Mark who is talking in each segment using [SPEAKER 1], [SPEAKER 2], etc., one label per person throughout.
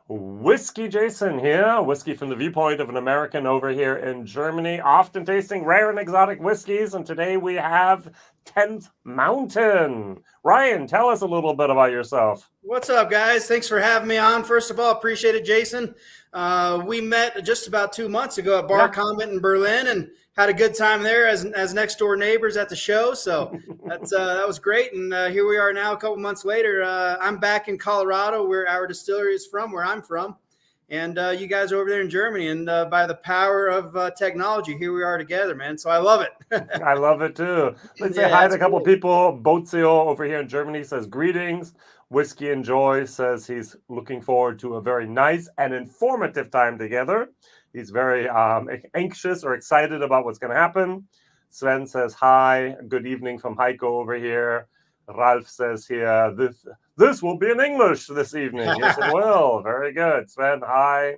[SPEAKER 1] Whiskey Jason here, whiskey from the viewpoint of an American over here in Germany, often tasting rare and exotic whiskeys, and today we have 10th Mountain. Ryan, tell us a little bit about yourself.
[SPEAKER 2] What's up, guys? Thanks for having me on. First of all, appreciate it, Jason. We met just about 2 months ago at Bar Comment in Berlin and had a good time there as next door neighbors at the show. So that was great. And here we are now a couple months later. I'm back in Colorado where our distillery is from, where I'm from. And you guys are over there in Germany. And by the power of technology, here we are together, man. So I love it.
[SPEAKER 1] I love it too. Let's say hi to a couple of people. Bozio over here in Germany says greetings. Whiskey and Joy says he's looking forward to a very nice and informative time together. He's very anxious or excited about what's going to happen. Sven says hi. Good evening from Heiko over here. Ralph says here, this will be in English this evening. Yes, it will. Very good. Sven, hi.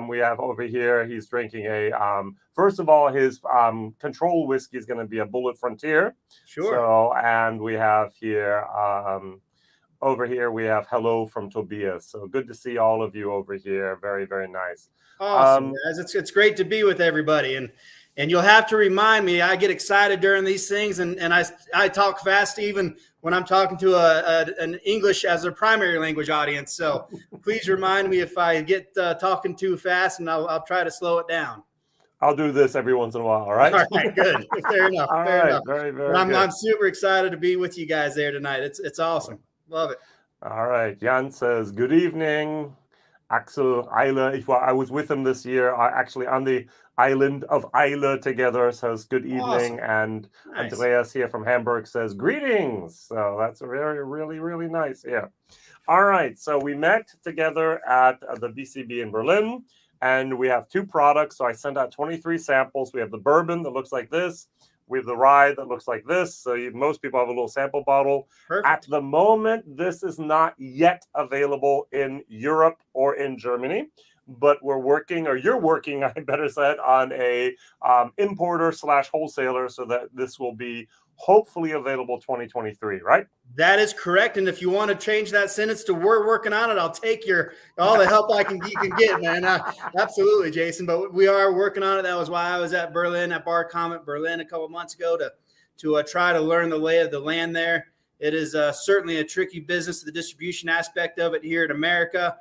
[SPEAKER 1] We have over here, he's drinking first of all, his control whiskey is going to be a Bullet Frontier.
[SPEAKER 2] Sure.
[SPEAKER 1] So, and we have here, over here, we have hello from Tobias. So good to see all of you over here. Very, very nice.
[SPEAKER 2] Awesome, guys. It's great to be with everybody. And you'll have to remind me, I get excited during these things, and I talk fast even when I'm talking to an English as a primary language audience. So please remind me if I get talking too fast, and I'll try to slow it down.
[SPEAKER 1] I'll do this every once in a while, all right?
[SPEAKER 2] All right, good. Fair enough. Fair enough.
[SPEAKER 1] Very, very
[SPEAKER 2] good.
[SPEAKER 1] I'm
[SPEAKER 2] super excited to be with you guys there tonight. It's awesome. Love it.
[SPEAKER 1] All right. Jan says, good evening. Axel Eile, I was with him this year, actually on the island of Eile together, says good evening. Awesome. And nice. Andreas here from Hamburg says greetings. So that's very, really, really nice. Yeah. All right. So we met together at the BCB in Berlin, and we have 2 products. So I sent out 23 samples. We have the bourbon that looks like this. We have the rye that looks like this. So most people have a little sample bottle.
[SPEAKER 2] Perfect.
[SPEAKER 1] At the moment, this is not yet available in Europe or in Germany, but we're working, or you're working, I better said, on a importer / wholesaler so that this will be hopefully available 2023, right?
[SPEAKER 2] That is correct. And if you want to change that sentence to "we're working on it," I'll take all the help you can get, man. Absolutely, Jason. But we are working on it. That was why I was at Berlin, at Bar Comment Berlin a couple months ago to try to learn the lay of the land there. It is certainly a tricky business, the distribution aspect of it here in America.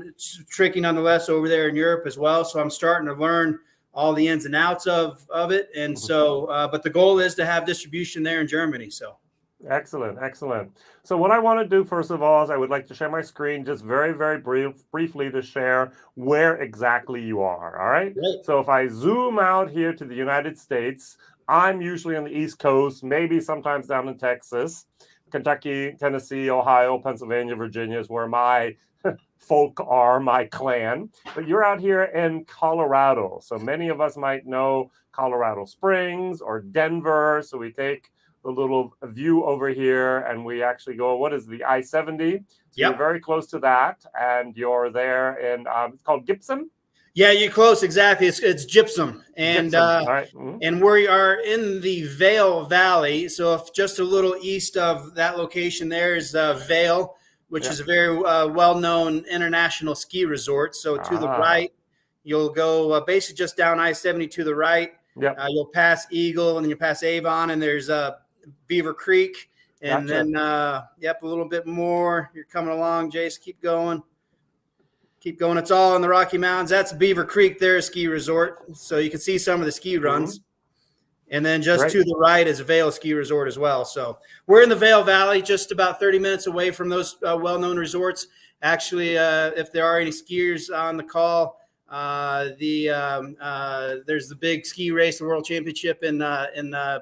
[SPEAKER 2] It's tricky nonetheless over there in Europe as well. So I'm starting to learn all the ins and outs of it. And so, but the goal is to have distribution there in Germany. So.
[SPEAKER 1] Excellent. So what I want to do, first of all, is I would like to share my screen just very, very briefly to share where exactly you are. All right.
[SPEAKER 2] Great.
[SPEAKER 1] So if I zoom out here to the United States, I'm usually on the East Coast, maybe sometimes down in Texas, Kentucky, Tennessee, Ohio, Pennsylvania, Virginia is where my folk are, my clan. But you're out here in Colorado. So many of us might know Colorado Springs or Denver. So we take the little view over here and we actually go, what is the I-70? So You're very close to that. And you're there in, it's called Gypsum.
[SPEAKER 2] Yeah, you're close. Exactly. It's Gypsum. And
[SPEAKER 1] right.
[SPEAKER 2] And we are in the Vail Valley. So if just a little east of that location there is Vail, which is a very well-known international ski resort. So to the right, you'll go basically just down I-70 to the right. You'll pass Eagle and then you pass Avon, and there's Beaver Creek. And then, a little bit more. You're coming along, Jace. Keep going. It's all in the Rocky Mountains. That's Beaver Creek there, ski resort. So you can see some of the ski runs. And then just to the right is Vail Ski Resort as well. So we're in the Vail Valley, just about 30 minutes away from those well-known resorts. Actually, if there are any skiers on the call, there's the big ski race, the World Championship in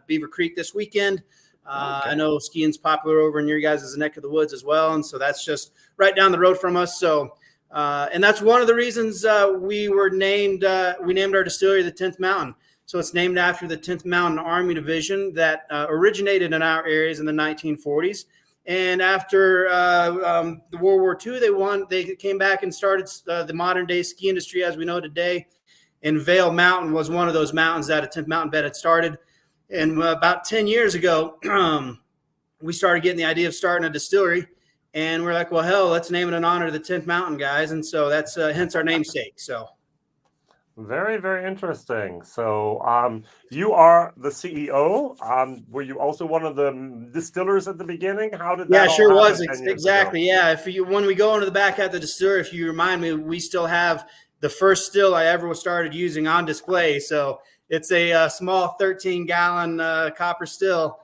[SPEAKER 2] Beaver Creek this weekend. I know skiing's popular over in your guys' neck of the woods as well. And so that's just right down the road from us. So, and that's one of the reasons we named our distillery the 10th Mountain. So it's named after the 10th Mountain Army Division that originated in our areas in the 1940s. And after the World War II, they came back and started the modern day ski industry as we know today. And Vail Mountain was one of those mountains that a 10th Mountain vet had started. And about 10 years ago, we started getting the idea of starting a distillery. And we're like, well, hell, let's name it in honor of the 10th Mountain guys. And so that's hence our namesake. So
[SPEAKER 1] very, very interesting. So you are the CEO. Were you also one of the distillers at the beginning? How did that
[SPEAKER 2] yeah, sure
[SPEAKER 1] all
[SPEAKER 2] was.
[SPEAKER 1] happen 10 years
[SPEAKER 2] Exactly.
[SPEAKER 1] ago?
[SPEAKER 2] Yeah. When we go into the back at the distillery, if you remind me, we still have the first still I ever started using on display. So it's a small 13-gallon copper still.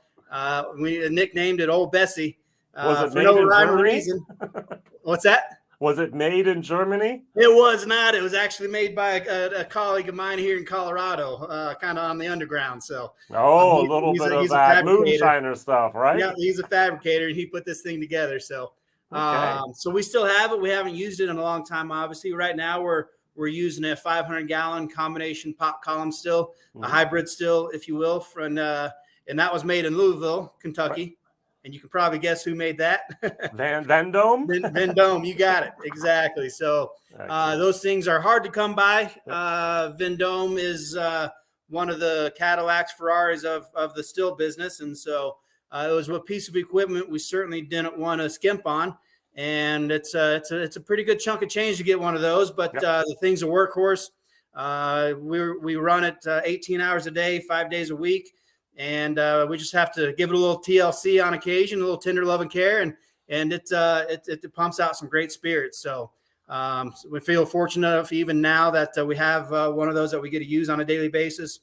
[SPEAKER 2] We nicknamed it Old Bessie.
[SPEAKER 1] Was it
[SPEAKER 2] For
[SPEAKER 1] made
[SPEAKER 2] no
[SPEAKER 1] in
[SPEAKER 2] rhyme or
[SPEAKER 1] Germany?
[SPEAKER 2] reason. What's that?
[SPEAKER 1] Was it made in Germany?
[SPEAKER 2] It was not. It was actually made by a colleague of mine here in Colorado, kind of on the underground. So,
[SPEAKER 1] Oh, a little bit of
[SPEAKER 2] he's a
[SPEAKER 1] that
[SPEAKER 2] fabricator.
[SPEAKER 1] moonshiner stuff, right?
[SPEAKER 2] Yeah, he's a fabricator, and he put this thing together. So,
[SPEAKER 1] Okay.
[SPEAKER 2] so we still have it. We haven't used it in a long time. Obviously, right now we're using a 500-gallon combination pot column still, a hybrid still, if you will, and that was made in Louisville, Kentucky. Right. And you can probably guess who made that.
[SPEAKER 1] Vendome?
[SPEAKER 2] Vendome, you got it. Exactly. So those things are hard to come by. Vendome is one of the Cadillacs, Ferraris of the still business. And so it was a piece of equipment we certainly didn't want to skimp on. And it's a pretty good chunk of change to get one of those. But the thing's a workhorse. We run it 18 hours a day, 5 days a week. And we just have to give it a little TLC on occasion, a little tender love and care, and it pumps out some great spirits. So we feel fortunate enough even now that we have one of those that we get to use on a daily basis.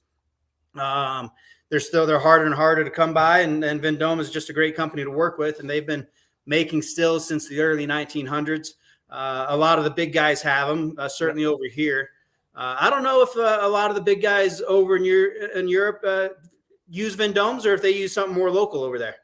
[SPEAKER 2] They're harder and harder to come by, and Vendome is just a great company to work with, and they've been making stills since the early 1900s. A lot of the big guys have them, certainly over here. I don't know if a lot of the big guys over in Europe use Vendomes, or if they use something more local over there.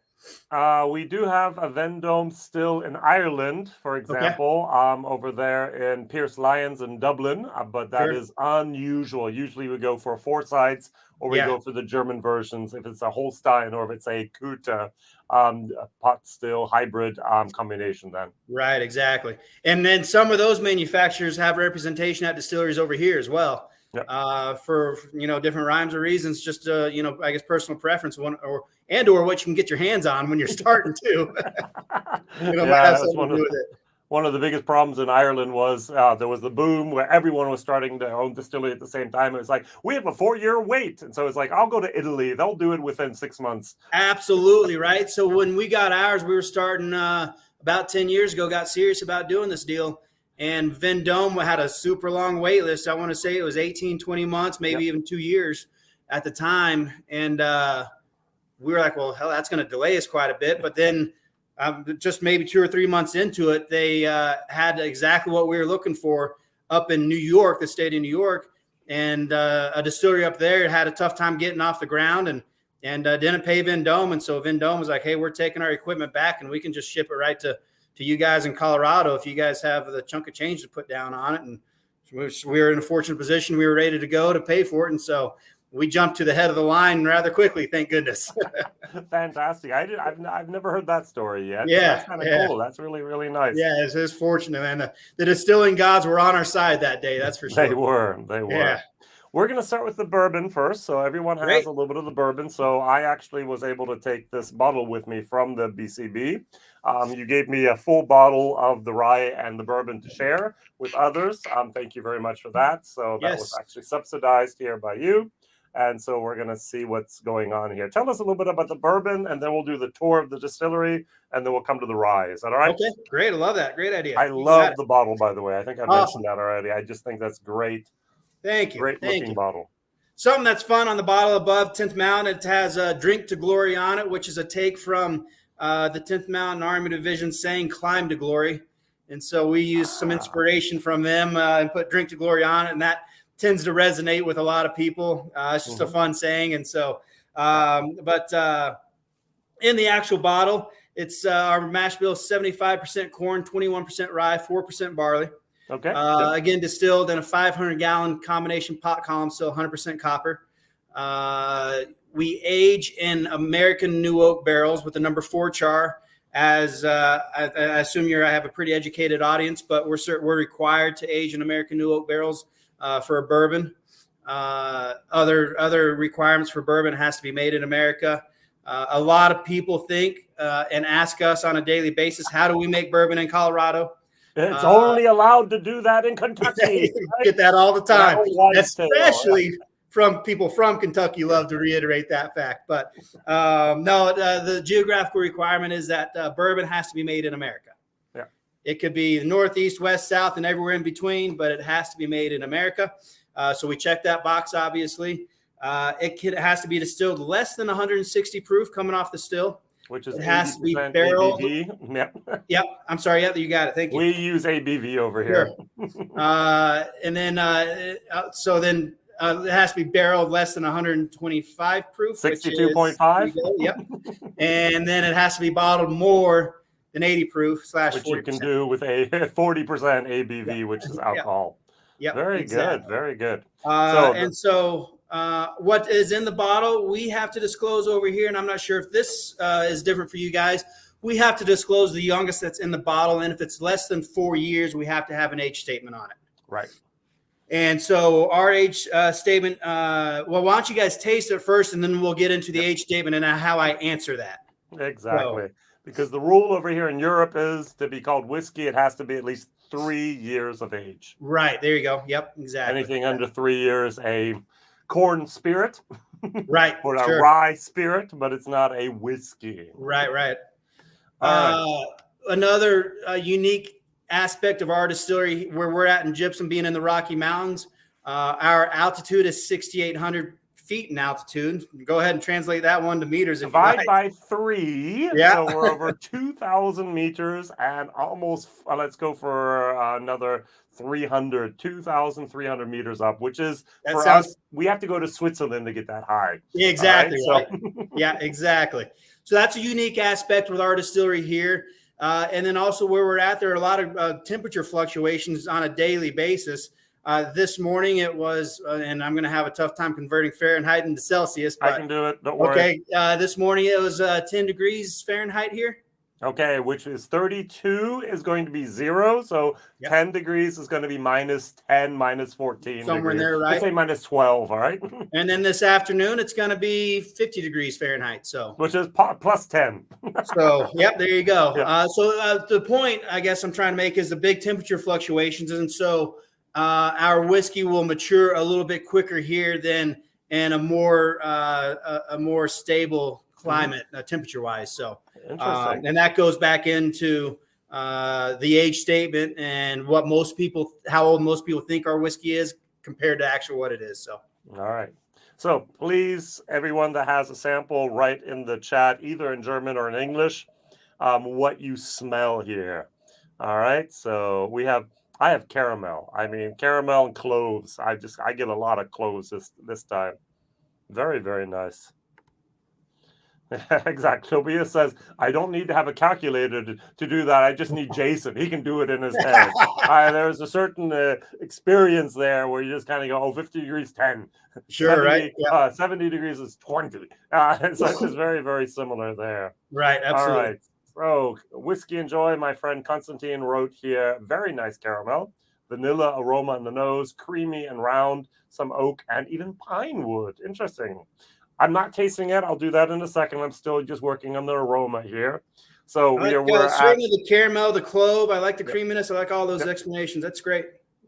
[SPEAKER 1] We do have a Vendome still in Ireland, for example, over there in Pierce Lyons in Dublin, but that is unusual. Usually we go for four sides, or we go for the German versions if it's a Holstein or if it's a Kute pot still hybrid combination then. Right,
[SPEAKER 2] exactly. And then some of those manufacturers have representation at distilleries over here as well. For different rhymes or reasons, just I guess personal preference, or what you can get your hands on when you're starting to. Might have something to do with it.
[SPEAKER 1] One of the biggest problems in Ireland was there was the boom where everyone was starting their own distillery at the same time. It was like, we have a 4-year wait. And so it's like, I'll go to Italy. They'll do it within 6 months.
[SPEAKER 2] Absolutely, right? So when we got ours, we were starting about 10 years ago, got serious about doing this deal. And Vendome had a super long wait list. I want to say it was 18, 20 months, maybe even 2 years at the time. And we were like, well, hell, that's going to delay us quite a bit. But then just maybe 2 or 3 months into it, they had exactly what we were looking for up in New York, the state of New York. And a distillery up there had a tough time getting off the ground and didn't pay Vendome. And so Vendome was like, hey, we're taking our equipment back and we can just ship it right to you guys in Colorado if you guys have the chunk of change to put down on it. And we were in a fortunate position. We were ready to go to pay for it. And so we jumped to the head of the line rather quickly. Thank goodness.
[SPEAKER 1] Fantastic. I've never heard that story yet.
[SPEAKER 2] Yeah.
[SPEAKER 1] That's kind of cool. That's really, really nice.
[SPEAKER 2] Yeah, it's fortunate. And the distilling gods were on our side that day. That's for sure.
[SPEAKER 1] They were. Yeah. We're going to start with the bourbon first. So everyone has a little bit of the bourbon. So I actually was able to take this bottle with me from the BCB. You gave me a full bottle of the rye and the bourbon to share with others. Thank you very much for that. So that was actually subsidized here by you. And so we're going to see what's going on here. Tell us a little bit about the bourbon, and then we'll do the tour of the distillery, and then we'll come to the rye. Is that all right?
[SPEAKER 2] Okay, great. I love that. Great idea.
[SPEAKER 1] I love the bottle, by the way. I think I mentioned that already. I just think that's great.
[SPEAKER 2] Thank you.
[SPEAKER 1] Great looking bottle.
[SPEAKER 2] Something that's fun on the bottle above 10th Mountain, it has a Drink to Glory on it, which is a take from the 10th Mountain Army Division saying Climb to Glory. And so we use some inspiration from them and put Drink to Glory on it. And that tends to resonate with a lot of people. It's just a fun saying. And so, but in the actual bottle, it's our mash bill is 75% corn, 21% rye, 4% barley.
[SPEAKER 1] Okay.
[SPEAKER 2] Again, distilled in a 500-gallon combination pot column, so 100% copper. We age in American new oak barrels with the number 4 char. As I assume I have a pretty educated audience, but we're required to age in American new oak barrels for a bourbon. Other requirements for bourbon has to be made in America. A lot of people think and ask us on a daily basis, how do we make bourbon in Colorado?
[SPEAKER 1] It's only allowed to do that in Kentucky. Right?
[SPEAKER 2] Get that all the time, especially
[SPEAKER 1] tail,
[SPEAKER 2] from people from Kentucky. Love to reiterate that fact. But no, the geographical requirement is that bourbon has to be made in America.
[SPEAKER 1] Yeah.
[SPEAKER 2] It could be the Northeast, West, South, and everywhere in between, but it has to be made in America. So we check that box, obviously. It has to be distilled less than 160 proof coming off the still.
[SPEAKER 1] Which is
[SPEAKER 2] it has to be
[SPEAKER 1] barreled. ABV. Yep.
[SPEAKER 2] Yep. I'm sorry. Yeah, you got it. Thank you.
[SPEAKER 1] We use ABV over here.
[SPEAKER 2] And then so then it has to be barreled less than 125 proof.
[SPEAKER 1] 62.5.
[SPEAKER 2] Yep. And then it has to be bottled more than 80 proof /
[SPEAKER 1] which
[SPEAKER 2] 40%.
[SPEAKER 1] You can do with a 40% ABV, which is alcohol.
[SPEAKER 2] Yep.
[SPEAKER 1] Very good. Very good.
[SPEAKER 2] So what is in the bottle, we have to disclose over here, and I'm not sure if this is different for you guys. We have to disclose the youngest that's in the bottle, and if it's less than 4 years, we have to have an age statement on it.
[SPEAKER 1] Right.
[SPEAKER 2] And so our age statement, well, why don't you guys taste it first, and then we'll get into the age statement and how I answer that.
[SPEAKER 1] Exactly. Because the rule over here in Europe is to be called whiskey, it has to be at least 3 years of age.
[SPEAKER 2] Right. There you go. Yep. Exactly.
[SPEAKER 1] Anything under 3 years, a corn spirit.
[SPEAKER 2] Right.
[SPEAKER 1] Or a rye spirit, but it's not a whiskey.
[SPEAKER 2] Right. Right. Another unique aspect of our distillery where we're at in Gypsum, being in the Rocky Mountains, our altitude is 6,800 feet in altitude. Go ahead and translate that one to meters.
[SPEAKER 1] Divide by 3.
[SPEAKER 2] Yeah.
[SPEAKER 1] So we're over 2,000 meters and almost, let's go for another 2,300 meters up, which is us, we have to go to Switzerland to get that high.
[SPEAKER 2] Exactly. Right? Yeah, exactly. So that's a unique aspect with our distillery here. And then also where we're at, there are a lot of temperature fluctuations on a daily basis. This morning it was, and I'm going to have a tough time converting Fahrenheit into Celsius. But,
[SPEAKER 1] I can do it. Don't worry.
[SPEAKER 2] Okay. This morning it was 10 degrees Fahrenheit here.
[SPEAKER 1] Okay, which is 32 is going to be 0. So 10 degrees is going to be -10, -14.
[SPEAKER 2] Somewhere in there, right?
[SPEAKER 1] Let's say -12, all right?
[SPEAKER 2] And then this afternoon, it's going to be 50 degrees Fahrenheit. So
[SPEAKER 1] which is +10.
[SPEAKER 2] So, yep, there you go.
[SPEAKER 1] Yeah.
[SPEAKER 2] The point I guess I'm trying to make is the big temperature fluctuations. And so our whiskey will mature a little bit quicker here than in a more stable climate, temperature-wise. So, and that goes back into the age statement and what how old most people think our whiskey is compared to actual what it is. So,
[SPEAKER 1] all right. So please, everyone that has a sample, write in the chat, either in German or in English, what you smell here. All right. So I have caramel. I mean, caramel and cloves. I get a lot of cloves this time. Very, very nice. Exactly. Tobias says, I don't need to have a calculator to do that. I just need Jason. He can do it in his head. There's a certain experience there where you just kind of go, 50 degrees, 10.
[SPEAKER 2] Sure,
[SPEAKER 1] 70,
[SPEAKER 2] right? Yeah.
[SPEAKER 1] 70 degrees is 20. So it's just very, very similar there.
[SPEAKER 2] Right, absolutely.
[SPEAKER 1] All right. So, Whiskey Enjoy, my friend Constantine wrote here, very nice caramel, vanilla aroma in the nose, creamy and round, some oak, and even pine wood. Interesting. I'm not tasting it. I'll do that in a second. I'm still just working on the aroma here. So we're
[SPEAKER 2] certainly the caramel, the clove. I like the creaminess. I like all those explanations. That's great.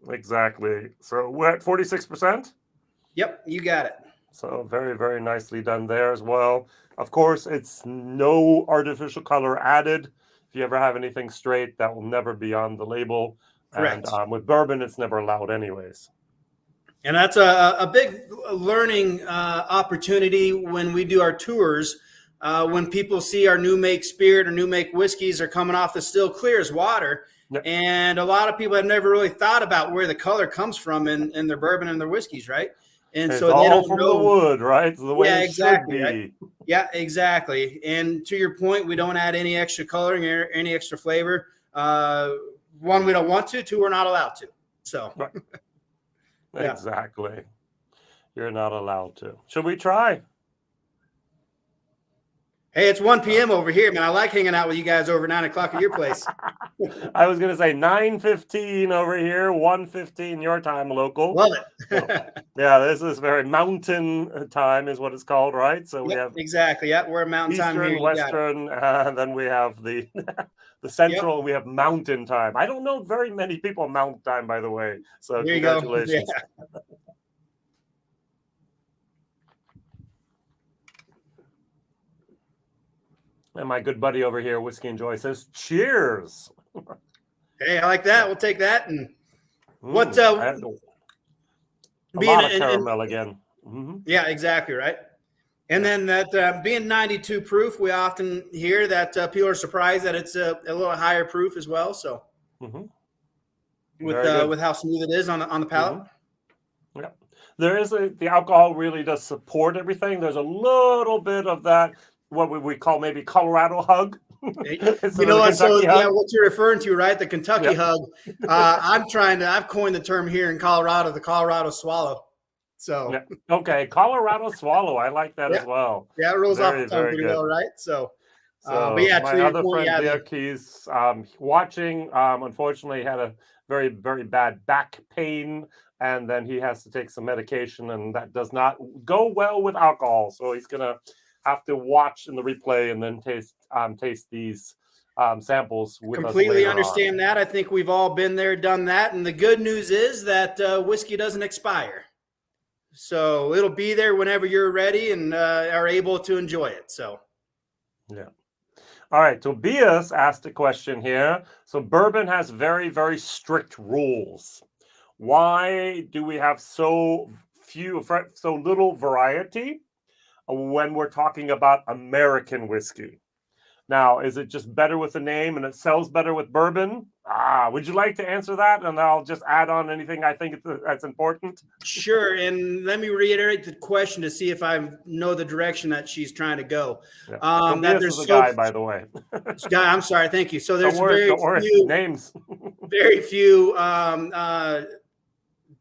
[SPEAKER 1] Exactly. So we're at 46%.
[SPEAKER 2] Yep, you got it.
[SPEAKER 1] So very, very nicely done there as well. Of course, it's no artificial color added. If you ever have anything straight, that will never be on the label.
[SPEAKER 2] Correct.
[SPEAKER 1] And with bourbon, it's never allowed anyways.
[SPEAKER 2] And that's a big learning opportunity when we do our tours. When people see our new make spirit or new make whiskeys are coming off the still clear as water. Yep. And a lot of people have never really thought about where the color comes from in their bourbon and their whiskeys, right? And
[SPEAKER 1] it's
[SPEAKER 2] so
[SPEAKER 1] all
[SPEAKER 2] they don't
[SPEAKER 1] from
[SPEAKER 2] know
[SPEAKER 1] the wood, right? It's the way it should be.
[SPEAKER 2] Right? Yeah, exactly. And to your point, we don't add any extra coloring or any extra flavor. One, we don't want to. Two, we're not allowed to. So.
[SPEAKER 1] Right. Exactly. You're not allowed to. Should we try?
[SPEAKER 2] Hey, it's 1 p.m. over here, man. I like hanging out with you guys over 9 o'clock at your place.
[SPEAKER 1] I was going to say 9:15 over here, 1:15 your time local.
[SPEAKER 2] Love it.
[SPEAKER 1] So, yeah, this is very mountain time is what it's called, right? So we have
[SPEAKER 2] exactly. Yeah, we're mountain time
[SPEAKER 1] Eastern,
[SPEAKER 2] here.
[SPEAKER 1] Western, then we have the the Central. We have Mountain time. I don't know very many people Mountain time, by the way. So
[SPEAKER 2] there
[SPEAKER 1] congratulations.
[SPEAKER 2] Yeah.
[SPEAKER 1] And my good buddy over here, Whiskey and Joy, says, "Cheers."
[SPEAKER 2] Hey, I like that. We'll take that. And what?
[SPEAKER 1] A lot of caramel again.
[SPEAKER 2] Yeah, exactly right. And then that being 92 proof, we often hear that people are surprised that it's a little higher proof as well. So with how smooth it is on the palate.
[SPEAKER 1] Yeah, there is the alcohol really does support everything. There's a little bit of that what we call maybe Colorado hug.
[SPEAKER 2] You know what? So yeah, what you're referring to, right? The Kentucky hug. I've coined the term here in Colorado, the Colorado swallow. So
[SPEAKER 1] okay, Colorado swallow. I like that as well.
[SPEAKER 2] Yeah, it rolls off the tongue pretty well, right? So but yeah,
[SPEAKER 1] my other friend Dick, he's watching. Unfortunately, had a very, very bad back pain, and then he has to take some medication, and that does not go well with alcohol. So he's gonna have to watch in the replay and then taste these samples with
[SPEAKER 2] completely
[SPEAKER 1] us
[SPEAKER 2] understand that. I think we've all been there, done that. And the good news is that whiskey doesn't expire. So it'll be there whenever you're ready and are able to enjoy it. So,
[SPEAKER 1] yeah. All right. Tobias asked a question here. So bourbon has very, very strict rules. Why do we have so little variety when we're talking about American whiskey? Now, is it just better with the name and it sells better with bourbon? Would you like to answer that? And I'll just add on anything I think that's important.
[SPEAKER 2] Sure. And let me reiterate the question to see if I know the direction that she's trying to go.
[SPEAKER 1] Yeah. There's a guy, by the way.
[SPEAKER 2] Guy, I'm sorry. Thank you. So there's
[SPEAKER 1] names.
[SPEAKER 2] Very few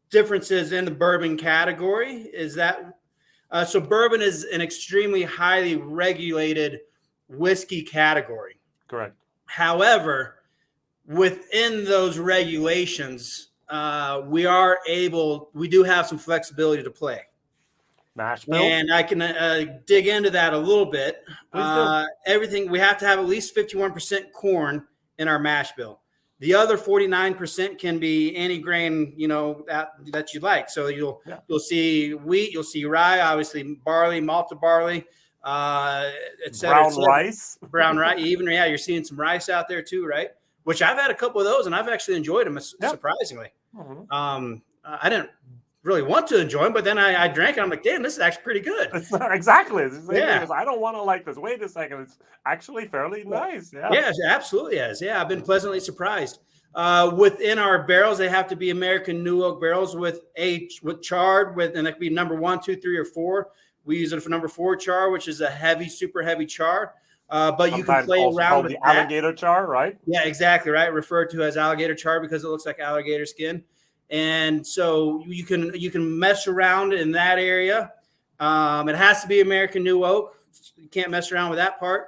[SPEAKER 2] differences in the bourbon category. Is that so? Bourbon is an extremely highly regulated whiskey category.
[SPEAKER 1] Correct.
[SPEAKER 2] However, within those regulations, we do have some flexibility to play.
[SPEAKER 1] Mash bill?
[SPEAKER 2] And I can dig into that a little bit. Everything, we have to have at least 51% corn in our mash bill. The other 49% can be any grain, that you like. So you'll see wheat, you'll see rye, obviously barley, malted barley, etc. Brown rice, even you're seeing some rice out there too, right? Which I've had a couple of those and I've actually enjoyed them surprisingly. I didn't really want to enjoy them, but then I drank it. I'm like, damn, this is actually pretty good.
[SPEAKER 1] It's not exactly. It's I don't want to like this. Wait a second, it's actually fairly nice. Yeah,
[SPEAKER 2] it absolutely is. Yeah, I've been pleasantly surprised. Within our barrels, they have to be American New Oak barrels with charred, and that could be number 1, 2, 3, or 4. We use it for number 4 char, which is a heavy, super heavy char. But sometimes you can play around with
[SPEAKER 1] the alligator char, right?
[SPEAKER 2] Yeah, exactly right. Referred to as alligator char because it looks like alligator skin, and so you can mess around in that area. It has to be American New Oak. You can't mess around with that part.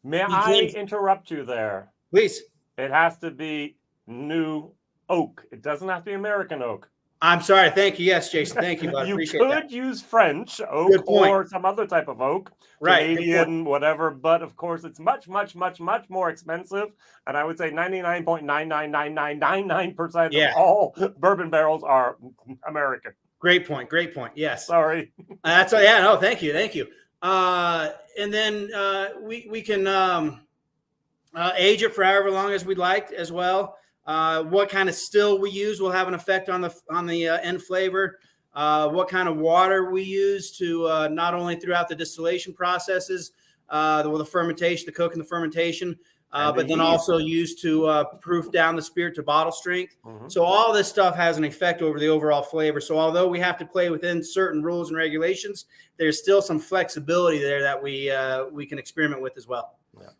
[SPEAKER 1] May I interrupt you there?
[SPEAKER 2] Please.
[SPEAKER 1] It has to be New Oak. It doesn't have to be American Oak.
[SPEAKER 2] I'm sorry. Thank you. Yes, Jason. Thank you. I appreciate that.
[SPEAKER 1] You could use French oak or some other type of oak, Canadian, whatever. But of course, it's much, much, much, much more expensive. And I would say 99.999999% of all bourbon barrels are American.
[SPEAKER 2] Great point. Great point. Yes.
[SPEAKER 1] Sorry.
[SPEAKER 2] That's no. Thank you. Thank you. And then we can age it for however long as we'd like as well. What kind of still we use will have an effect on the end flavor. What kind of water we use to not only throughout the distillation processes, the fermentation, the coke and the fermentation, but then also used to proof down the spirit to bottle strength. So all this stuff has an effect over the overall flavor. So although we have to play within certain rules and regulations, there's still some flexibility there that we can experiment with as well.
[SPEAKER 1] Yeah.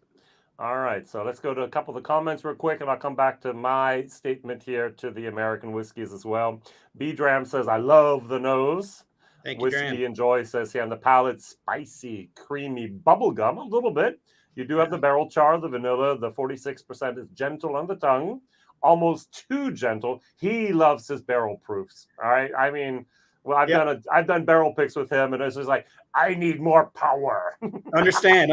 [SPEAKER 1] All right, so let's go to a couple of the comments real quick, and I'll come back to my statement here to the American whiskeys as well. B-Dram says, I love the nose.
[SPEAKER 2] Thank you,
[SPEAKER 1] Whiskey
[SPEAKER 2] Graham.
[SPEAKER 1] Enjoy says here on the palate, spicy, creamy bubble gum, a little bit. You do have the barrel char, the vanilla, the 46% is gentle on the tongue, almost too gentle. He loves his barrel proofs. All right. I mean, well, I've done barrel picks with him, and it's just like, I need more power.
[SPEAKER 2] Understand.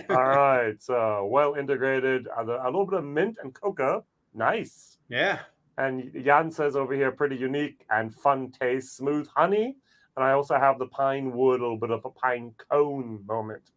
[SPEAKER 1] All right. So well integrated. A little bit of mint and cocoa. Nice.
[SPEAKER 2] Yeah.
[SPEAKER 1] And Jan says over here, pretty unique and fun taste, smooth honey. And I also have the pine wood, a little bit of a pine cone moment.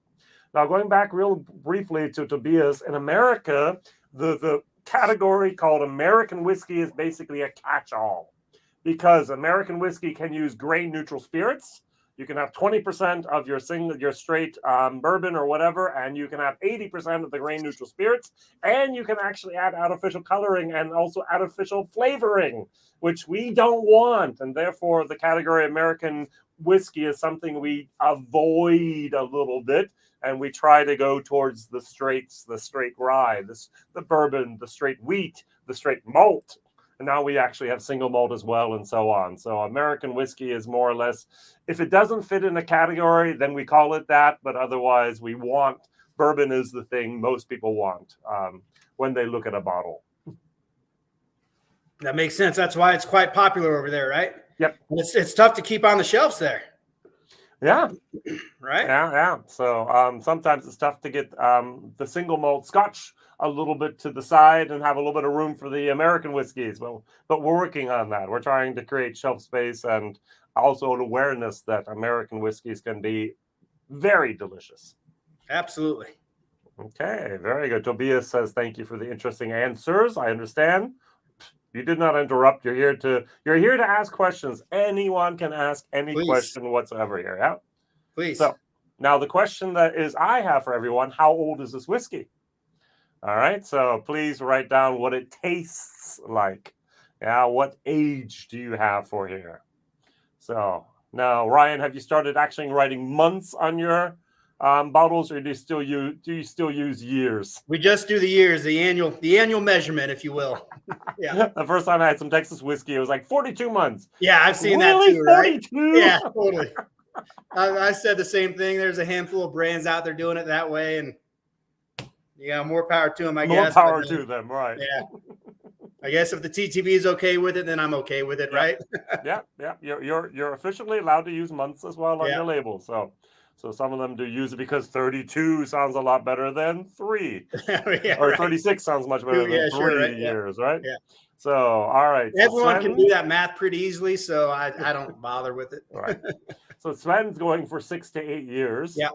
[SPEAKER 1] Now, going back real briefly to Tobias, in America, the category called American whiskey is basically a catch-all, because American whiskey can use grain-neutral spirits. You can have 20% of your straight bourbon or whatever, and you can have 80% of the grain-neutral spirits, and you can actually add artificial coloring and also artificial flavoring, which we don't want, and therefore the category American whiskey is something we avoid a little bit, and we try to go towards the straights, the straight rye, the bourbon, the straight wheat, the straight malt. And now we actually have single malt as well, and so on. So American whiskey is more or less, if it doesn't fit in a category, then we call it that. But otherwise, we want, bourbon is the thing most people want when they look at a bottle.
[SPEAKER 2] That makes sense. That's why it's quite popular over there, right?
[SPEAKER 1] Yep.
[SPEAKER 2] It's tough to keep on the shelves there.
[SPEAKER 1] Yeah.
[SPEAKER 2] Right?
[SPEAKER 1] Yeah. So sometimes it's tough to get the single malt Scotch a little bit to the side and have a little bit of room for the American whiskeys. Well, but we're working on that. We're trying to create shelf space and also an awareness that American whiskeys can be very delicious.
[SPEAKER 2] Absolutely.
[SPEAKER 1] Okay, very good. Tobias says, thank you for the interesting answers. I understand. You did not interrupt. You're here to ask questions. Anyone can ask any question whatsoever here. Yeah.
[SPEAKER 2] Please.
[SPEAKER 1] So now the question that is I have for everyone, how old is this whiskey? All right. So please write down what it tastes like. Yeah. What age do you have for here? So now, Ryan, have you started actually writing months on your bottles, or do you still use years?
[SPEAKER 2] We just do the years, the annual measurement, if you will. Yeah.
[SPEAKER 1] The first time I had some Texas whiskey, it was like 42 months.
[SPEAKER 2] Yeah, I've seen
[SPEAKER 1] really?
[SPEAKER 2] that too, right?
[SPEAKER 1] 42?
[SPEAKER 2] Yeah, totally. I said the same thing. There's a handful of brands out there doing it that way, and more power to them, I guess.
[SPEAKER 1] More power to them, right?
[SPEAKER 2] Yeah. I guess if the TTB is okay with it, then I'm okay with it, right?
[SPEAKER 1] Yeah. You're officially allowed to use months as well on your label. So some of them do use it because 32 sounds a lot better than 3. Or 36 sounds much better than 3 years, right?
[SPEAKER 2] Yeah.
[SPEAKER 1] So, all right.
[SPEAKER 2] Everyone can do that math pretty easily, so I don't bother with it.
[SPEAKER 1] Right. So Sven's going for 6 to 8 years.
[SPEAKER 2] Yeah.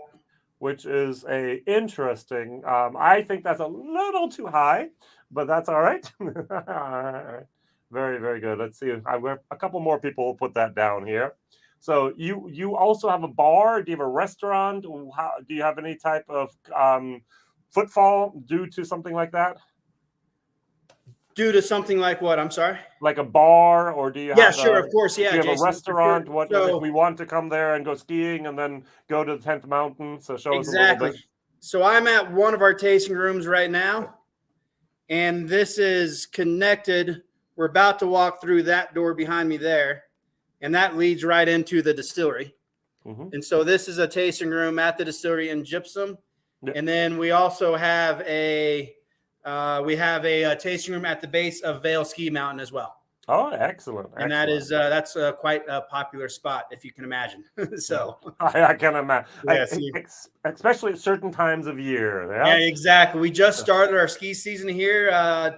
[SPEAKER 1] Which is a interesting. I think that's a little too high, but that's all right. Very, very good. Let's see. A couple more people will put that down here. So you also have a bar? Do you have a restaurant? Do you have any type of footfall due to something like that?
[SPEAKER 2] Due to something like what? I'm sorry?
[SPEAKER 1] Like a bar, or do you have
[SPEAKER 2] of course. Yeah,
[SPEAKER 1] do you have
[SPEAKER 2] Jason,
[SPEAKER 1] a restaurant?
[SPEAKER 2] Sure.
[SPEAKER 1] What if we want to come there and go skiing and then go to the 10th mountain? So show us a little bit.
[SPEAKER 2] So I'm at one of our tasting rooms right now, and this is connected. We're about to walk through that door behind me there, and that leads right into the distillery. Mm-hmm. And so this is a tasting room at the distillery in Gypsum. Yep. And then we also have a tasting room at the base of Vail Ski Mountain as well.
[SPEAKER 1] Oh, excellent!
[SPEAKER 2] And that's quite a popular spot, if you can imagine. So
[SPEAKER 1] I can imagine, especially at certain times of year.
[SPEAKER 2] Yeah, exactly. We just started our ski season here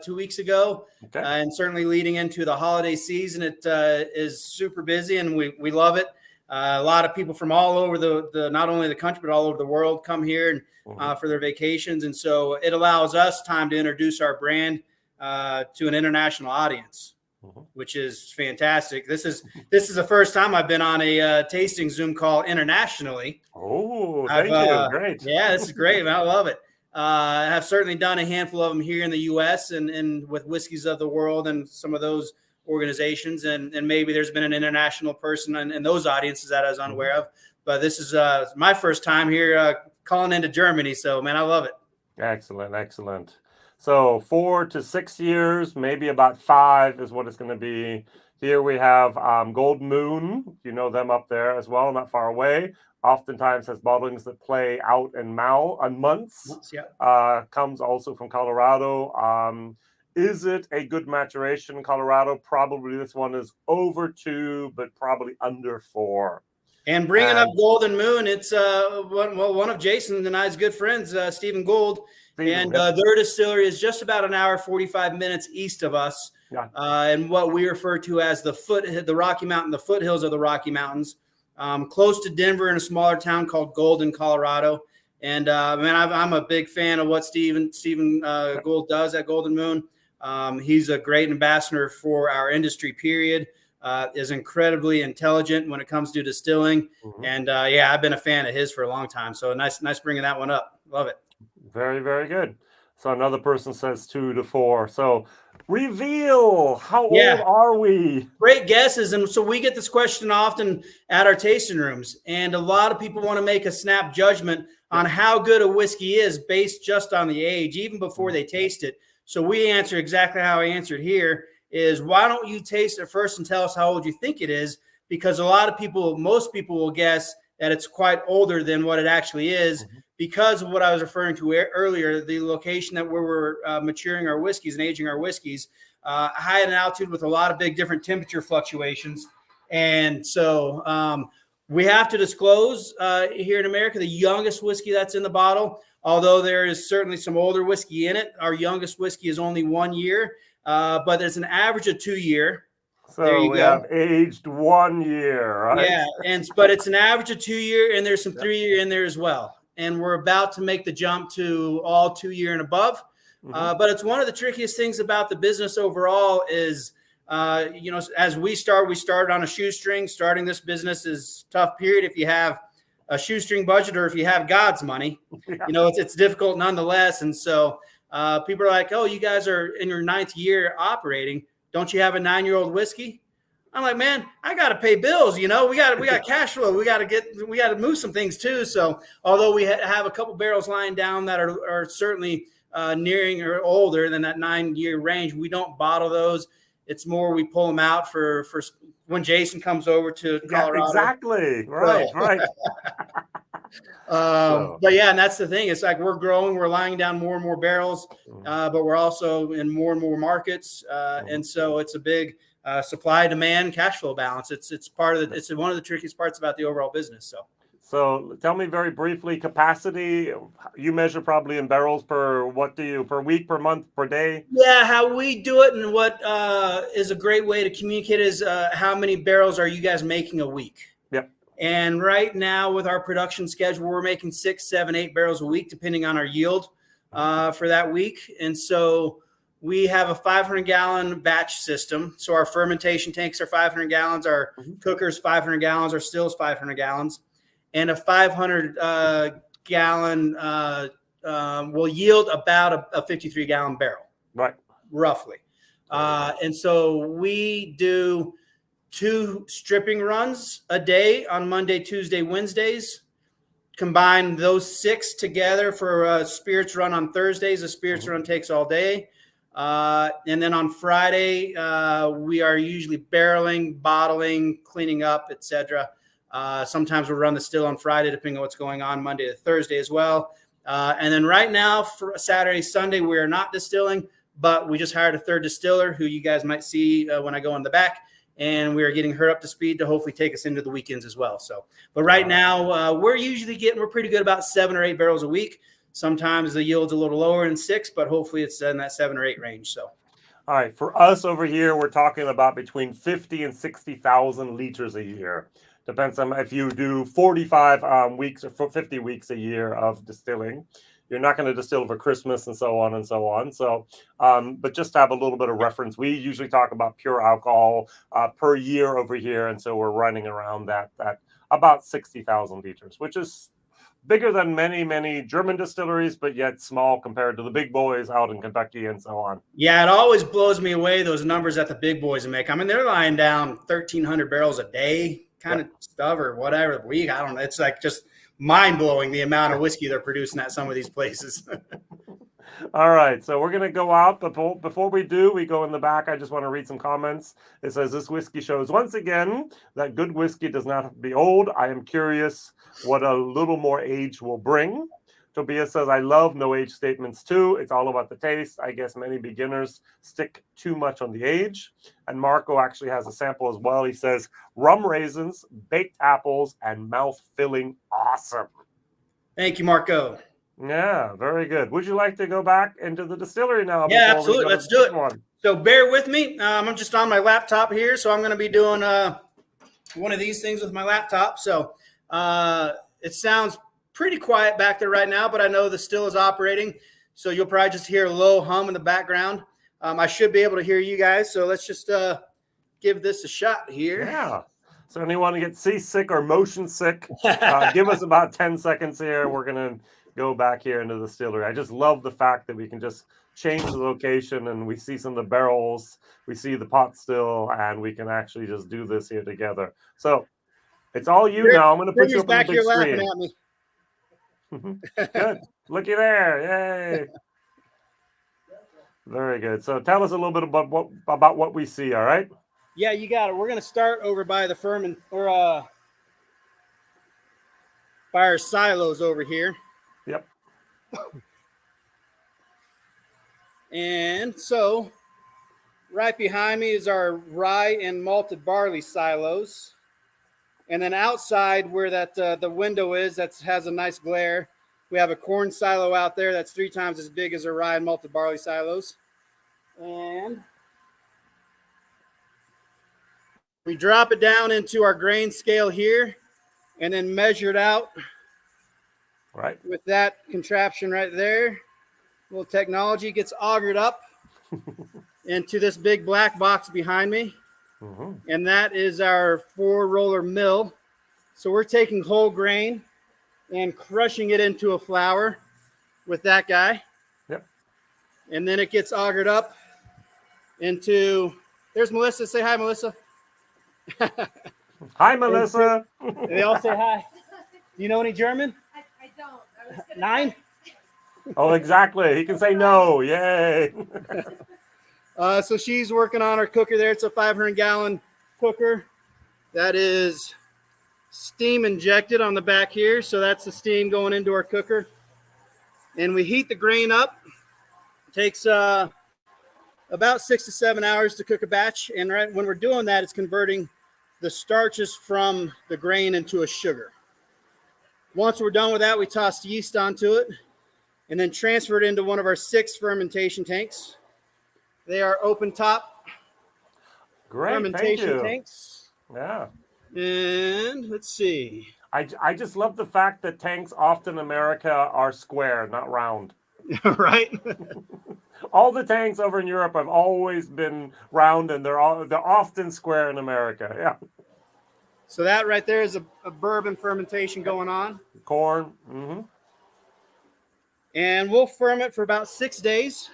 [SPEAKER 2] 2 weeks ago, and certainly leading into the holiday season, it is super busy, and we love it. A lot of people from all over the not only the country but all over the world come here and for their vacations, and so it allows us time to introduce our brand to an international audience, which is fantastic. This is the first time I've been on a tasting Zoom call internationally.
[SPEAKER 1] Oh, thank you. Great.
[SPEAKER 2] Yeah, this is great, man. I love it. I have certainly done a handful of them here in the U.S. and with Whiskeys of the World and some of those organizations, and maybe there's been an international person in those audiences that I was unaware of. But this is my first time here calling into Germany. So, man, I love it. Excellent.
[SPEAKER 1] So 4 to 6 years, maybe about 5 is what it's going to be. Here we have Golden Moon. You know them up there as well, not far away. Oftentimes has bottlings that play out in months.
[SPEAKER 2] Yeah.
[SPEAKER 1] Comes also from Colorado. Is it a good maturation in Colorado? Probably this one is over 2, but probably under 4.
[SPEAKER 2] And bringing up Golden Moon, it's one of Jason and I's good friends, Stephen Gould. And their distillery is just about an hour, 45 minutes east of us.
[SPEAKER 1] Yeah.
[SPEAKER 2] And what we refer to as the foothills of the Rocky Mountains, close to Denver in a smaller town called Golden, Colorado. And man, I'm a big fan of what Stephen Gould does at Golden Moon. He's a great ambassador for our industry, period. Is incredibly intelligent when it comes to distilling. Mm-hmm. And yeah, I've been a fan of his for a long time. So nice bringing that one up. Love it.
[SPEAKER 1] Very, very good. So another person says 2 to 4. So reveal, how old are we?
[SPEAKER 2] Great guesses. And so we get this question often at our tasting rooms. And a lot of people want to make a snap judgment on how good a whiskey is based just on the age, even before they taste it. So we answer exactly how I answered here. Is why don't you taste it first and tell us how old you think it is? Because most people will guess that it's quite older than what it actually is because of what I was referring to earlier, the location that where we're maturing our whiskeys and aging our whiskeys, high in altitude with a lot of big different temperature fluctuations. And so we have to disclose here in America, the youngest whiskey that's in the bottle, although there is certainly some older whiskey in it. Our youngest whiskey is only 1 year. But there's an average of 2 year.
[SPEAKER 1] So we have aged 1 year, right?
[SPEAKER 2] Yeah, but it's an average of 2 year, and there's some 3 year in there as well. And we're about to make the jump to all 2 year and above. But it's one of the trickiest things about the business overall is, as we started on a shoestring. Starting this business is tough, period. If you have a shoestring budget or if you have God's money, it's difficult nonetheless. And so people are like, oh, you guys are in your 9th year operating. Don't you have a 9-year-old whiskey? I'm like, man, I got to pay bills. We got cash flow. We got to move some things too. So although we have a couple barrels lying down that are certainly nearing or older than that 9-year range, we don't bottle those. It's more we pull them out for when Jason comes over to Colorado.
[SPEAKER 1] Yeah, exactly. Right.
[SPEAKER 2] But yeah, and that's the thing. It's like we're growing, we're lying down more and more barrels, but we're also in more and more markets, and so it's a big supply demand cash flow balance. It's one of the trickiest parts about the overall business.
[SPEAKER 1] So tell me very briefly, capacity. You measure probably in barrels per week, per month, per day?
[SPEAKER 2] Yeah, how we do it and what is a great way to communicate is how many barrels are you guys making a week?
[SPEAKER 1] Yep.
[SPEAKER 2] And right now with our production schedule, we're making 6, 7, 8 barrels a week, depending on our yield for that week. And so we have a 500-gallon batch system. So our fermentation tanks are 500 gallons, our cookers 500 gallons, our stills 500 gallons. And a 500-gallon will yield about a 53-gallon barrel.
[SPEAKER 1] Right.
[SPEAKER 2] Roughly. And so we do 2 stripping runs a day on Monday, Tuesday, Wednesdays. Combine those 6 together for a spirits run on Thursdays. A spirits run takes all day. And then on Friday, we are usually barreling, bottling, cleaning up, etc. Sometimes we'll run the still on Friday, depending on what's going on Monday to Thursday as well. And then right now for Saturday, Sunday, we are not distilling, but we just hired a 3rd distiller who you guys might see when I go in the back. And we are getting her up to speed to hopefully take us into the weekends as well. So, but right now we're pretty good about 7 or 8 barrels a week. Sometimes the yield's a little lower than 6, but hopefully it's in that 7 or 8 range. So,
[SPEAKER 1] all right, for us over here, we're talking about between 50 and 60,000 liters a year. Depends on if you do 45 weeks or 50 weeks a year of distilling. You're not going to distill for Christmas and so on and so on. So, but just to have a little bit of reference, we usually talk about pure alcohol per year over here. And so we're running around that about 60,000 liters, which is bigger than many, many German distilleries, but yet small compared to the big boys out in Kentucky and so on.
[SPEAKER 2] Yeah, it always blows me away, those numbers that the big boys make. I mean, they're lying down 1,300 barrels a day kind of stuff or whatever a week. I don't know. It's like just mind-blowing the amount of whiskey they're producing at some of these places.
[SPEAKER 1] All right, so we're gonna go out, but before we do, we go in the back. I just want to read some comments. It says this whiskey shows once again that good whiskey does not have to be old. I am curious what a little more age will bring. Tobias says, I love no age statements too. It's all about the taste. I guess many beginners stick too much on the age. And Marco actually has a sample as well. He says, rum raisins, baked apples, and mouth-filling awesome.
[SPEAKER 2] Thank you, Marco.
[SPEAKER 1] Yeah, very good. Would you like to go back into the distillery now?
[SPEAKER 2] Yeah, absolutely. Let's do it.
[SPEAKER 1] One?
[SPEAKER 2] So bear with me. I'm just on my laptop here, so I'm going to be doing one of these things with my laptop. So it sounds pretty quiet back there right now, but I know the still is operating, so you'll probably just hear a low hum in the background. I should be able to hear you guys, so let's just give this a shot here.
[SPEAKER 1] Yeah. So anyone who gets seasick or motion sick, give us about 10 seconds here. We're going to go back here into the distillery. I just love the fact that we can just change the location and we see some of the barrels, we see the pot still, and we can actually just do this here together. So it's all you now. I'm going to put you up on the big screen.
[SPEAKER 2] At me.
[SPEAKER 1] Good. Looky there. Yay. Very good. So tell us a little bit about what we see, all right?
[SPEAKER 2] Yeah, you got it. We're going to start over by the by our silos over here.
[SPEAKER 1] Yep.
[SPEAKER 2] And so right behind me is our rye and malted barley silos. And then outside where that the window is, that has a nice glare, we have a corn silo out there that's 3 times as big as our rye and malted barley silos. And we drop it down into our grain scale here and then measure it out.
[SPEAKER 1] Right.
[SPEAKER 2] With that contraption right there. Little technology gets augered up into this big black box behind me.
[SPEAKER 1] Mm-hmm.
[SPEAKER 2] And that is our 4-roller mill. So we're taking whole grain and crushing it into a flour with that guy.
[SPEAKER 1] Yep.
[SPEAKER 2] And then it gets augered up into, there's Melissa. Say hi, Melissa.
[SPEAKER 1] Hi, Melissa.
[SPEAKER 2] They all say hi. Do you know any German?
[SPEAKER 3] I don't.
[SPEAKER 2] 9?
[SPEAKER 1] Oh, exactly. He can say no. Yay.
[SPEAKER 2] So she's working on her cooker there. It's a 500-gallon cooker. That is steam injected on the back here. So that's the steam going into our cooker. And we heat the grain up. It takes about 6 to 7 hours to cook a batch. And right when we're doing that, it's converting the starches from the grain into a sugar. Once we're done with that, we toss yeast onto it and then transfer it into one of our 6 fermentation tanks. They are open top fermentation tanks.
[SPEAKER 1] Yeah.
[SPEAKER 2] And let's see.
[SPEAKER 1] I just love the fact that tanks often in America are square, not round.
[SPEAKER 2] Right?
[SPEAKER 1] All the tanks over in Europe have always been round, and they're often square in America. Yeah.
[SPEAKER 2] So that right there is a bourbon fermentation going on.
[SPEAKER 1] Corn. Mm-hmm.
[SPEAKER 2] And we'll ferment for about 6 days.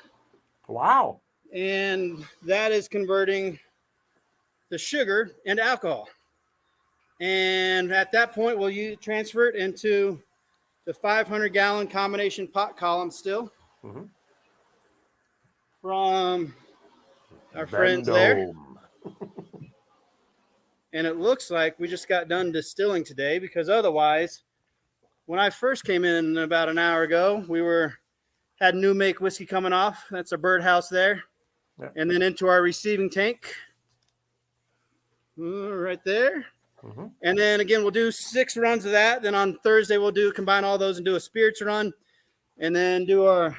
[SPEAKER 1] Wow.
[SPEAKER 2] And that is converting the sugar into alcohol. And at that point, we'll transfer it into the 500-gallon combination pot column still.
[SPEAKER 1] Mm-hmm.
[SPEAKER 2] From our friends there. And it looks like we just got done distilling today, because otherwise, when I first came in about an hour ago, we had new make whiskey coming off. That's a birdhouse there.
[SPEAKER 1] Yeah.
[SPEAKER 2] And then into our receiving tank right there.
[SPEAKER 1] Mm-hmm.
[SPEAKER 2] And then again, we'll do 6 runs of that. Then on Thursday, we'll combine all those and do a spirits run. And then do our,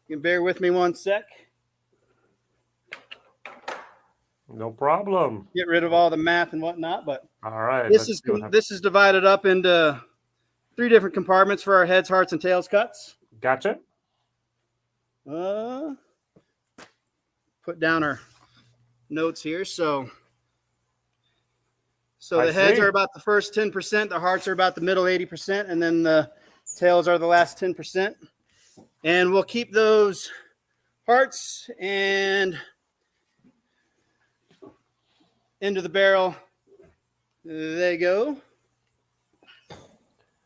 [SPEAKER 2] you can bear with me one sec.
[SPEAKER 1] No problem.
[SPEAKER 2] Get rid of all the math and whatnot, but
[SPEAKER 1] all right.
[SPEAKER 2] This is divided up into 3 different compartments for our heads, hearts, and tails cuts.
[SPEAKER 1] Gotcha.
[SPEAKER 2] Put down our notes here. So the heads are about the first 10%, the hearts are about the middle 80%, and then the tails are the last 10%. And we'll keep those hearts and into the barrel. There you go.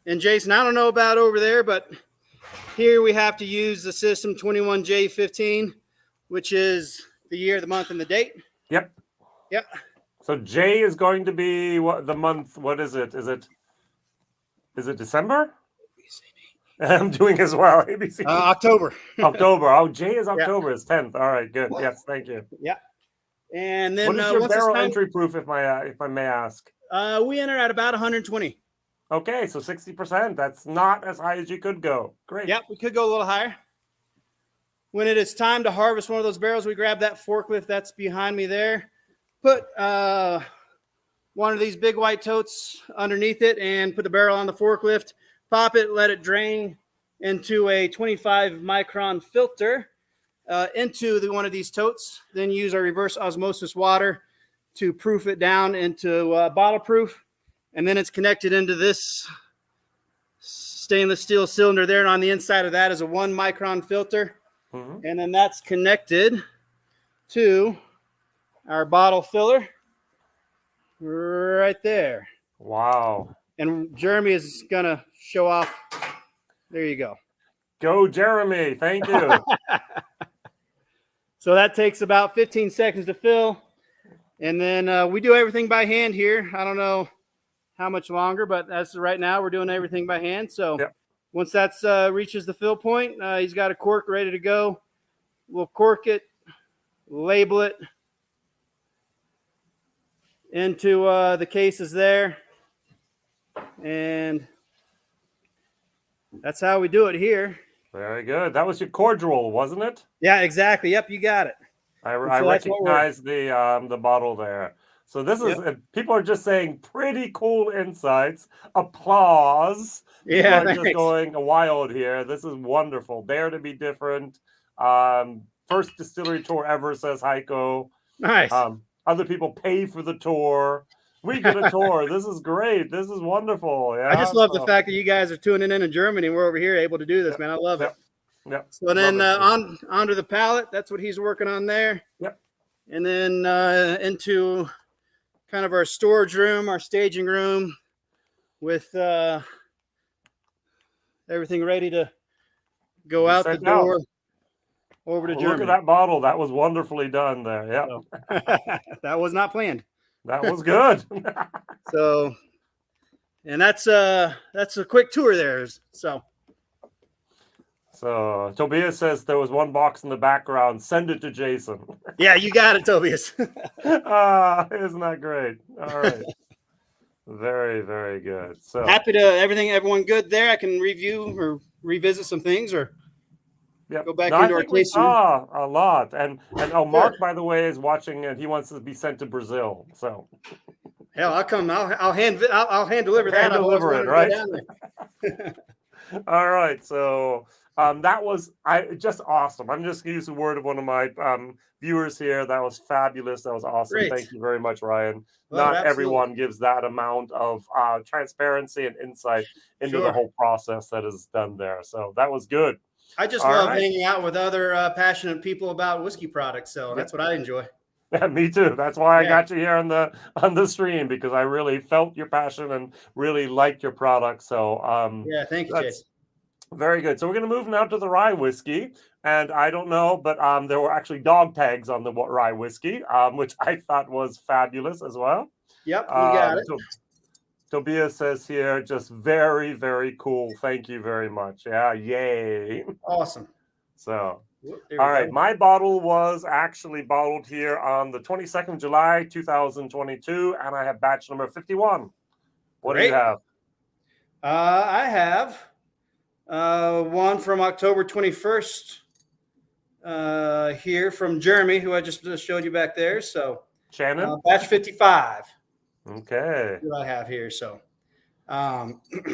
[SPEAKER 2] And Jason, I don't know about over there, but here we have to use the system 21J15, which is the year, the month, and the date.
[SPEAKER 1] Yep.
[SPEAKER 2] Yep.
[SPEAKER 1] So J is going to be what the month? What is it? Is it December? I'm doing as well. ABC.
[SPEAKER 2] October.
[SPEAKER 1] October. Oh, J is October. It's 10th. All right, good. Yes, thank you.
[SPEAKER 2] Yeah. And then
[SPEAKER 1] what is your barrel entry proof, if I may ask?
[SPEAKER 2] We enter at about 120.
[SPEAKER 1] Okay, so 60%. That's not as high as you could go. Great.
[SPEAKER 2] Yep, we could go a little higher. When it is time to harvest one of those barrels, we grab that forklift that's behind me there, put one of these big white totes underneath it, and put the barrel on the forklift, pop it, let it drain into a 25 micron filter into one of these totes, then use our reverse osmosis water to proof it down into bottle proof. And then it's connected into this stainless steel cylinder there. And on the inside of that is a 1 micron filter. Mm-hmm. And then that's connected to our bottle filler right there.
[SPEAKER 1] Wow.
[SPEAKER 2] And Jeremy is going to show off. There you go.
[SPEAKER 1] Go, Jeremy. Thank you.
[SPEAKER 2] So that takes about 15 seconds to fill. And then we do everything by hand here. I don't know how much longer, but as of right now, we're doing everything by hand. So once that's reaches the fill point, he's got a cork ready to go. We'll cork it, label it into the cases there. And that's how we do it here.
[SPEAKER 1] Very good. That was your cordial, wasn't it?
[SPEAKER 2] Yeah, exactly. Yep, you got it.
[SPEAKER 1] I recognize the bottle there. So this is people are just saying pretty cool insights. Applause.
[SPEAKER 2] Yeah,
[SPEAKER 1] people are just going wild here. This is wonderful. Dare to be different. First distillery tour ever, says Heiko.
[SPEAKER 2] Nice.
[SPEAKER 1] Other people pay for the tour. We get a tour. This is great. This is wonderful. Yeah.
[SPEAKER 2] I just love the fact that you guys are tuning in Germany. We're over here able to do this, man. I love it.
[SPEAKER 1] Yep.
[SPEAKER 2] So then onto the pallet. That's what he's working on there.
[SPEAKER 1] Yep.
[SPEAKER 2] And then into kind of our storage room, our staging room, with everything ready to go out the door over to Germany.
[SPEAKER 1] Look at that bottle. That was wonderfully done there. Yeah.
[SPEAKER 2] So, that was not planned.
[SPEAKER 1] That was good.
[SPEAKER 2] So, and that's a quick tour there. So
[SPEAKER 1] Tobias says there was one box in the background. Send it to Jason.
[SPEAKER 2] Yeah, you got it, Tobias.
[SPEAKER 1] Isn't that great? All right. Very, very good. So
[SPEAKER 2] happy to everyone good there. I can review or revisit some things or go back into our case.
[SPEAKER 1] Saw a lot. And Mark, by the way, is watching and he wants to be sent to Brazil. So
[SPEAKER 2] hell, I'll come. I'll hand deliver that.
[SPEAKER 1] I'll deliver it, right? All right. So that was just awesome. I'm just going to use the word of one of my viewers here. That was fabulous. That was awesome.
[SPEAKER 2] Great.
[SPEAKER 1] Thank you very much, Ryan.
[SPEAKER 2] Well,
[SPEAKER 1] Not
[SPEAKER 2] absolutely.
[SPEAKER 1] everyone gives that amount of transparency and insight into the whole process that is done there. So that was good.
[SPEAKER 2] I just love hanging out with other passionate people about whiskey products. So that's what I enjoy.
[SPEAKER 1] Yeah, me too. That's why I got you here on the stream, because I really felt your passion and really liked your product. So
[SPEAKER 2] thank you, Jason.
[SPEAKER 1] Very good. So we're going to move now to the rye whiskey. And I don't know, but there were actually dog tags on the rye whiskey, which I thought was fabulous as well.
[SPEAKER 2] Yep, you got it.
[SPEAKER 1] Tobias says here, just very, very cool. Thank you very much. Yeah, yay.
[SPEAKER 2] Awesome.
[SPEAKER 1] So, all right. My bottle was actually bottled here on the 22nd of July, 2022, and I have batch number 51. What do you have?
[SPEAKER 2] I have one from October 21st here from Jeremy, who I just showed you back there. So,
[SPEAKER 1] Shannon?
[SPEAKER 2] Batch 55.
[SPEAKER 1] Okay.
[SPEAKER 2] What I have here. So, again,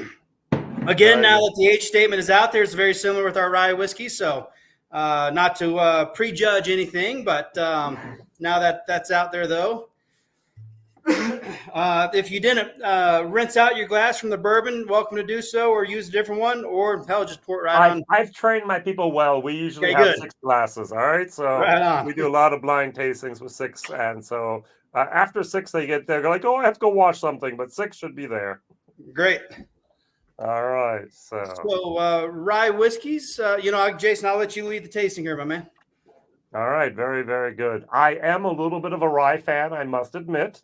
[SPEAKER 2] now that the age statement is out there, it's very similar with our rye whiskey. So, not to prejudge anything, but now that that's out there, though, if you didn't rinse out your glass from the bourbon, welcome to do so, or use a different one, or hell, just pour it right on.
[SPEAKER 1] I've trained my people well. We usually have 6 glasses. All right, so we do a lot of blind tastings with 6, and so after 6, they're like, oh, I have to go wash something, but 6 should be there.
[SPEAKER 2] Great.
[SPEAKER 1] All right.
[SPEAKER 2] So rye whiskeys. Jason, I'll let you lead the tasting here, my man.
[SPEAKER 1] All right. Very, very good. I am a little bit of a rye fan, I must admit.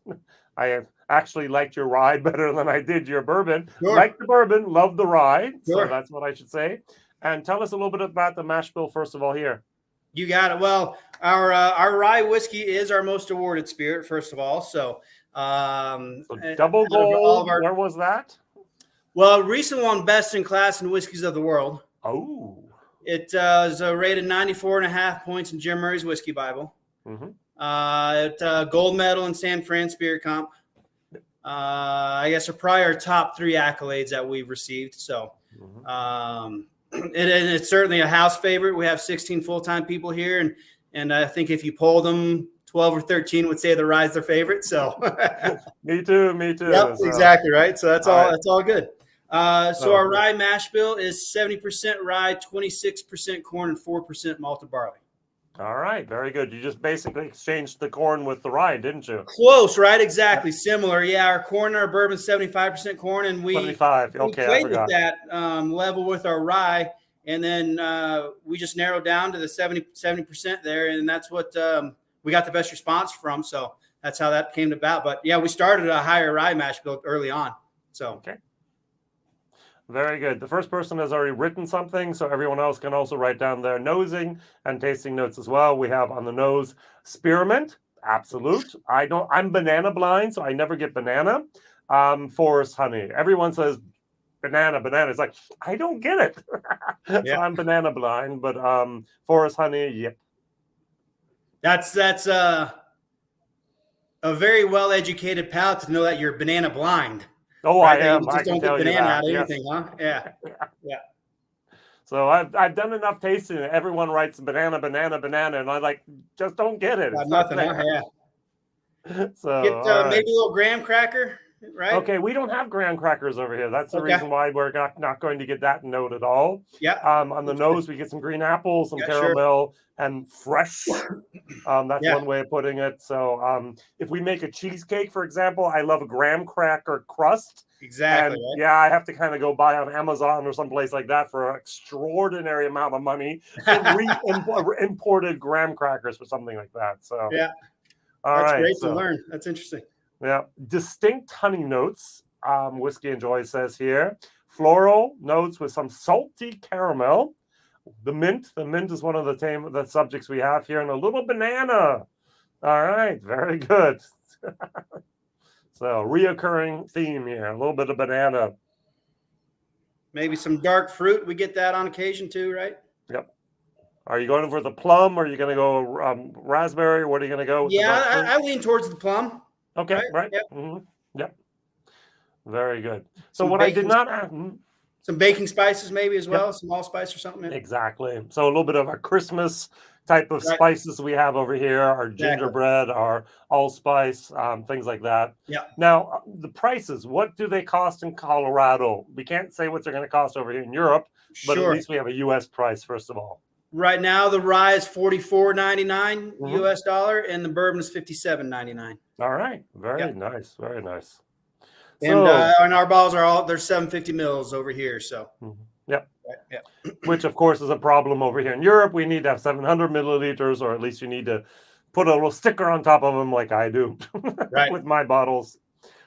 [SPEAKER 1] I have actually liked your rye better than I did your bourbon.
[SPEAKER 2] Sure.
[SPEAKER 1] Like the bourbon, love the rye.
[SPEAKER 2] Sure.
[SPEAKER 1] So that's what I should say. And tell us a little bit about the mash bill, first of all, here.
[SPEAKER 2] You got it. Well, our rye whiskey is our most awarded spirit, first of all. So
[SPEAKER 1] double gold. Where was that?
[SPEAKER 2] Well, recent one, best in class in whiskeys of the world.
[SPEAKER 1] Oh.
[SPEAKER 2] It is rated 94.5 points in Jim Murray's Whiskey Bible. Gold medal in San Fran Spirit Comp. I guess are probably our top 3 accolades that we've received. So it's certainly a house favorite. We have 16 full-time people here, and I think if you poll them, 12 or 13 would say the rye's their favorite. So
[SPEAKER 1] me too.
[SPEAKER 2] Yep, so. Exactly right. So that's all. Right. That's all good. So our rye mash bill is 70% rye, 26% corn, and 4% malted barley.
[SPEAKER 1] All right, very good. You just basically exchanged the corn with the rye, didn't you?
[SPEAKER 2] Close, right? Exactly. Similar. Yeah, our corn, our bourbon, 75% corn, and we
[SPEAKER 1] 75. Okay,
[SPEAKER 2] we played with that level with our rye, and then we just narrowed down to the 70% there, and that's what we got the best response from. So that's how that came about. But yeah, we started a higher rye mash bill early on. So
[SPEAKER 1] okay. Very good. The first person has already written something, so everyone else can also write down their nosing and tasting notes as well. We have on the nose spearmint, absolute. I'm banana blind, so I never get banana. Forest honey. Everyone says banana. It's like I don't get it. So I'm banana blind, but forest honey, yep.
[SPEAKER 2] That's a very well educated palate to know that you're banana blind.
[SPEAKER 1] Oh, right? I am.
[SPEAKER 2] You just don't get banana out of anything, huh? Yeah.
[SPEAKER 1] So I've done enough tasting. Everyone writes banana, and I like just don't get it.
[SPEAKER 2] It's nothing. Yeah. So get, maybe a little graham cracker, right?
[SPEAKER 1] Okay, we don't have graham crackers over here. That's the reason why we're not going to get that note at all.
[SPEAKER 2] Yeah.
[SPEAKER 1] On the nose, we get some green apples, some caramel, and fresh. That's one way of putting it. So if we make a cheesecake, for example, I love a graham cracker crust.
[SPEAKER 2] Exactly.
[SPEAKER 1] And, yeah, I have to kind of go buy on Amazon or someplace like that for an extraordinary amount of money. Imported graham crackers for something like that. So
[SPEAKER 2] yeah, that's great to learn. That's interesting.
[SPEAKER 1] Yeah, distinct honey notes. Whiskey and Joy says here, floral notes with some salty caramel. The mint is one of the subjects we have here, and a little banana. All right, very good. So reoccurring theme here, a little bit of banana.
[SPEAKER 2] Maybe some dark fruit. We get that on occasion too, right?
[SPEAKER 1] Yep. Are you going for the plum, or are you going to go raspberry? What are you going to go with?
[SPEAKER 2] Yeah, I lean towards the plum.
[SPEAKER 1] Okay, right. Yep. Mm-hmm. Yep. Very good. So what I did not add...
[SPEAKER 2] Some baking spices maybe as well, some allspice or something. Yeah.
[SPEAKER 1] Exactly. So a little bit of our Christmas type of spices we have over here, our gingerbread, our allspice, things like that.
[SPEAKER 2] Yeah.
[SPEAKER 1] Now, the prices, what do they cost in Colorado? We can't say what they're going to cost over here in Europe, but at least we have a U.S. price, first of all.
[SPEAKER 2] Right now, the rye is $44.99 US dollar, and the bourbon is $57.99.
[SPEAKER 1] All right. Very nice. Very nice.
[SPEAKER 2] And our bottles are they're 750 mils over here. So,
[SPEAKER 1] yep. Which, of course, is a problem over here in Europe. We need to have 700 milliliters, or at least you need to put a little sticker on top of them like I do with my bottles.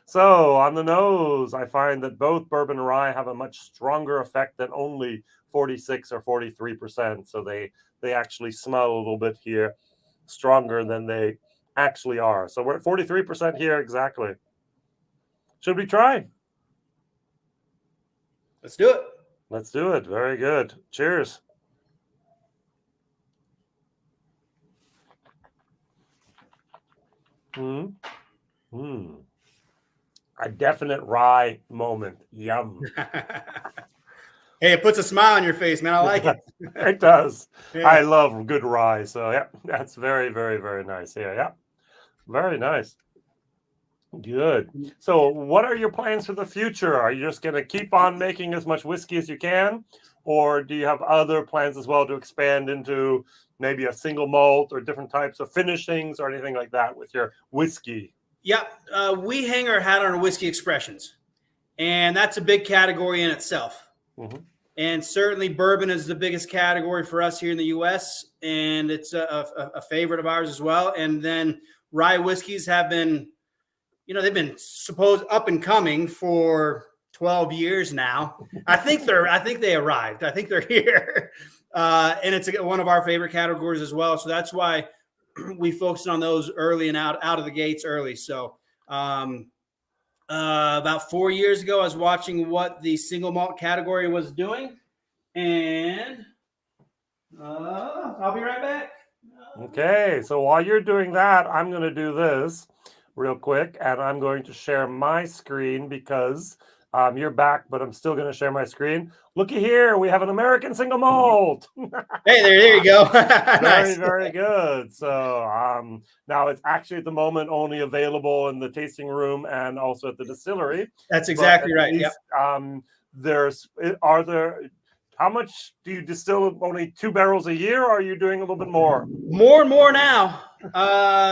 [SPEAKER 1] So on the nose, I find that both bourbon and rye have a much stronger effect than only 46 or 43%. So they actually smell a little bit here stronger than they actually are. So we're at 43% here exactly. Should we try?
[SPEAKER 2] Let's do it.
[SPEAKER 1] Let's do it. Very good. Cheers. A definite rye moment. Yum.
[SPEAKER 2] Hey, it puts a smile on your face, man. I like it.
[SPEAKER 1] It does. Yeah. I love good rye. So, yeah, that's very, very, very nice here. Yeah. Very nice. Good. So what are your plans for the future? Are you just going to keep on making as much whiskey as you can? Or do you have other plans as well to expand into maybe a single malt or different types of finishings or anything like that with your whiskey?
[SPEAKER 2] Yeah, we hang our hat on our whiskey expressions. And that's a big category in itself.
[SPEAKER 1] Mm-hmm.
[SPEAKER 2] And certainly bourbon is the biggest category for us here in the U.S., and it's a favorite of ours as well. And then rye whiskeys have been, they've been supposed up and coming for 12 years now. I think they arrived. I think they're here. And it's one of our favorite categories as well. So that's why we focused on those early and out of the gates early. So about 4 years ago, I was watching what the single malt category was doing, and I'll be right back.
[SPEAKER 1] Okay, so while you're doing that, I'm going to do this real quick, and I'm going to share my screen because you're back, but I'm still going to share my screen. Looky here, we have an American single malt.
[SPEAKER 2] Hey, there you go.
[SPEAKER 1] Nice. Very good. So now it's actually at the moment only available in the tasting room and also at the distillery.
[SPEAKER 2] That's exactly right.
[SPEAKER 1] Least, yep. How much do you distill? Only 2 barrels a year, or are you doing a little bit more?
[SPEAKER 2] More and more now.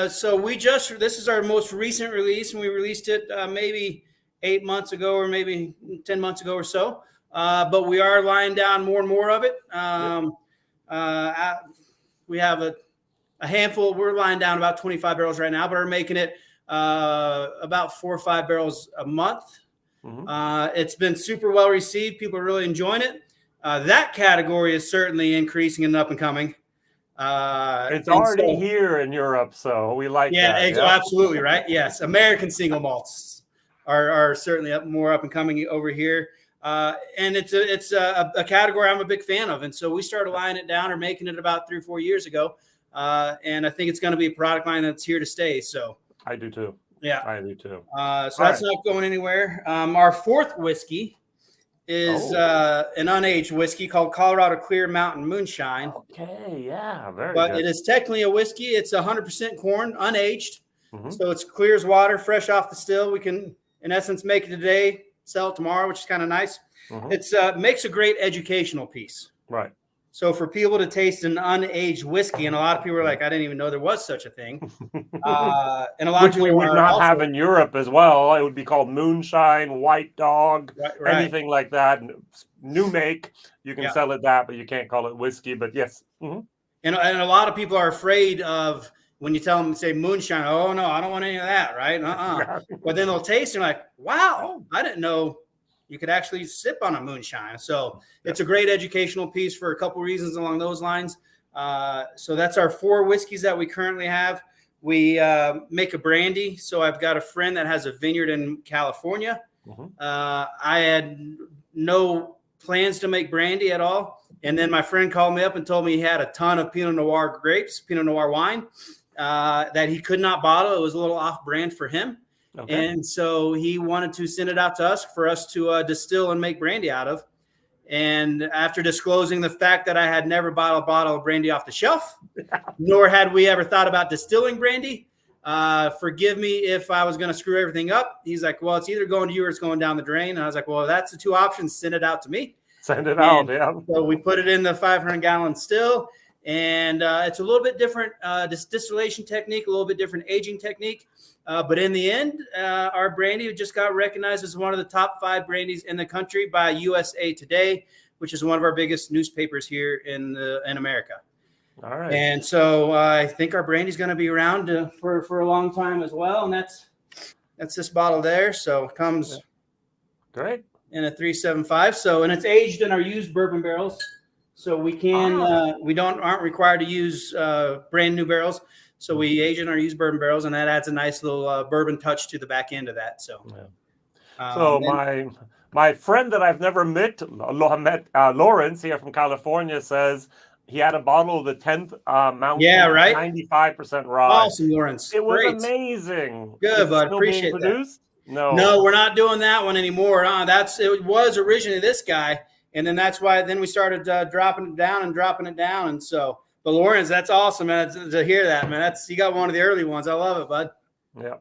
[SPEAKER 2] So this is our most recent release, and we released it maybe 8 months ago or maybe 10 months ago or so. But we are lying down more and more of it. We have a handful. We're lying down about 25 barrels right now, but we're making it about 4 or 5 barrels a month. Mm-hmm. It's been super well received. People are really enjoying it. That category is certainly increasing and up and coming.
[SPEAKER 1] It's already here in Europe, so we like that.
[SPEAKER 2] Yeah, absolutely right. Yes, American single malts are certainly more up and coming over here. And it's a category I'm a big fan of. And so we started lying it down or making it about 3 or 4 years ago. And I think it's going to be a product line that's here to stay. So
[SPEAKER 1] I do too.
[SPEAKER 2] Yeah,
[SPEAKER 1] I do too.
[SPEAKER 2] So that's not going anywhere. Our fourth whiskey is an unaged whiskey called Colorado Clear Mountain Moonshine.
[SPEAKER 1] Okay, yeah, very
[SPEAKER 2] but
[SPEAKER 1] good.
[SPEAKER 2] It is technically a whiskey. It's 100% corn, unaged. Mm-hmm. So it's clear as water, fresh off the still. We can, in essence, make it today, sell it tomorrow, which is kind of nice. Mm-hmm. It's makes a great educational piece.
[SPEAKER 1] Right.
[SPEAKER 2] So for people to taste an unaged whiskey, and a lot of people are like, I didn't even know there was such a thing. And a lot
[SPEAKER 1] Which
[SPEAKER 2] of people
[SPEAKER 1] we would not have in Europe as well. It would be called moonshine, white dog, right. Anything like that. New make, you can sell it that, but you can't call it whiskey. But yes. Mm-hmm.
[SPEAKER 2] And a lot of people are afraid of when you tell them, say moonshine. Oh, no, I don't want any of that, right? But then they'll taste and like, wow, I didn't know you could actually sip on a moonshine. So it's a great educational piece for a couple reasons along those lines. So that's our 4 whiskeys that we currently have. We make a brandy. So I've got a friend that has a vineyard in California. Mm-hmm. I had no plans to make brandy at all. And then my friend called me up and told me he had a ton of Pinot Noir grapes, Pinot Noir wine, that he could not bottle. It was a little off brand for him. Okay. And so he wanted to send it out to us for us to distill and make brandy out of. And after disclosing the fact that I had never bought a bottle of brandy off the shelf, nor had we ever thought about distilling brandy, forgive me if I was going to screw everything up. He's like, well, it's either going to you or it's going down the drain. And I was like, well, that's the 2 options. Send it out to me.
[SPEAKER 1] Send it out, yeah.
[SPEAKER 2] So we put it in the 500-gallon still. And it's a little bit different distillation technique, a little bit different aging technique. But in the end, our brandy just got recognized as one of the top 5 brandies in the country by USA Today, which is one of our biggest newspapers here in America.
[SPEAKER 1] All right.
[SPEAKER 2] And so I think our brandy is going to be around for a long time as well. And that's this bottle there. So it comes
[SPEAKER 1] great
[SPEAKER 2] in a 375. So, and it's aged in our used bourbon barrels. So we can, we aren't required to use brand new barrels. So we age in our used bourbon barrels, and that adds a nice little bourbon touch to the back end of that. So,
[SPEAKER 1] my friend that I've never met, Lawrence here from California, says he had a bottle of the 10th Mountain, 95% rye.
[SPEAKER 2] Awesome, Lawrence.
[SPEAKER 1] It was amazing.
[SPEAKER 2] Good, bud. Appreciate that.
[SPEAKER 1] No,
[SPEAKER 2] we're not doing that one anymore. It was originally this guy. And then that's why then we started dropping it down. And so, but Lawrence, that's awesome, man, to hear that, man. You got one of the early ones. I love it, bud.
[SPEAKER 1] Yeah.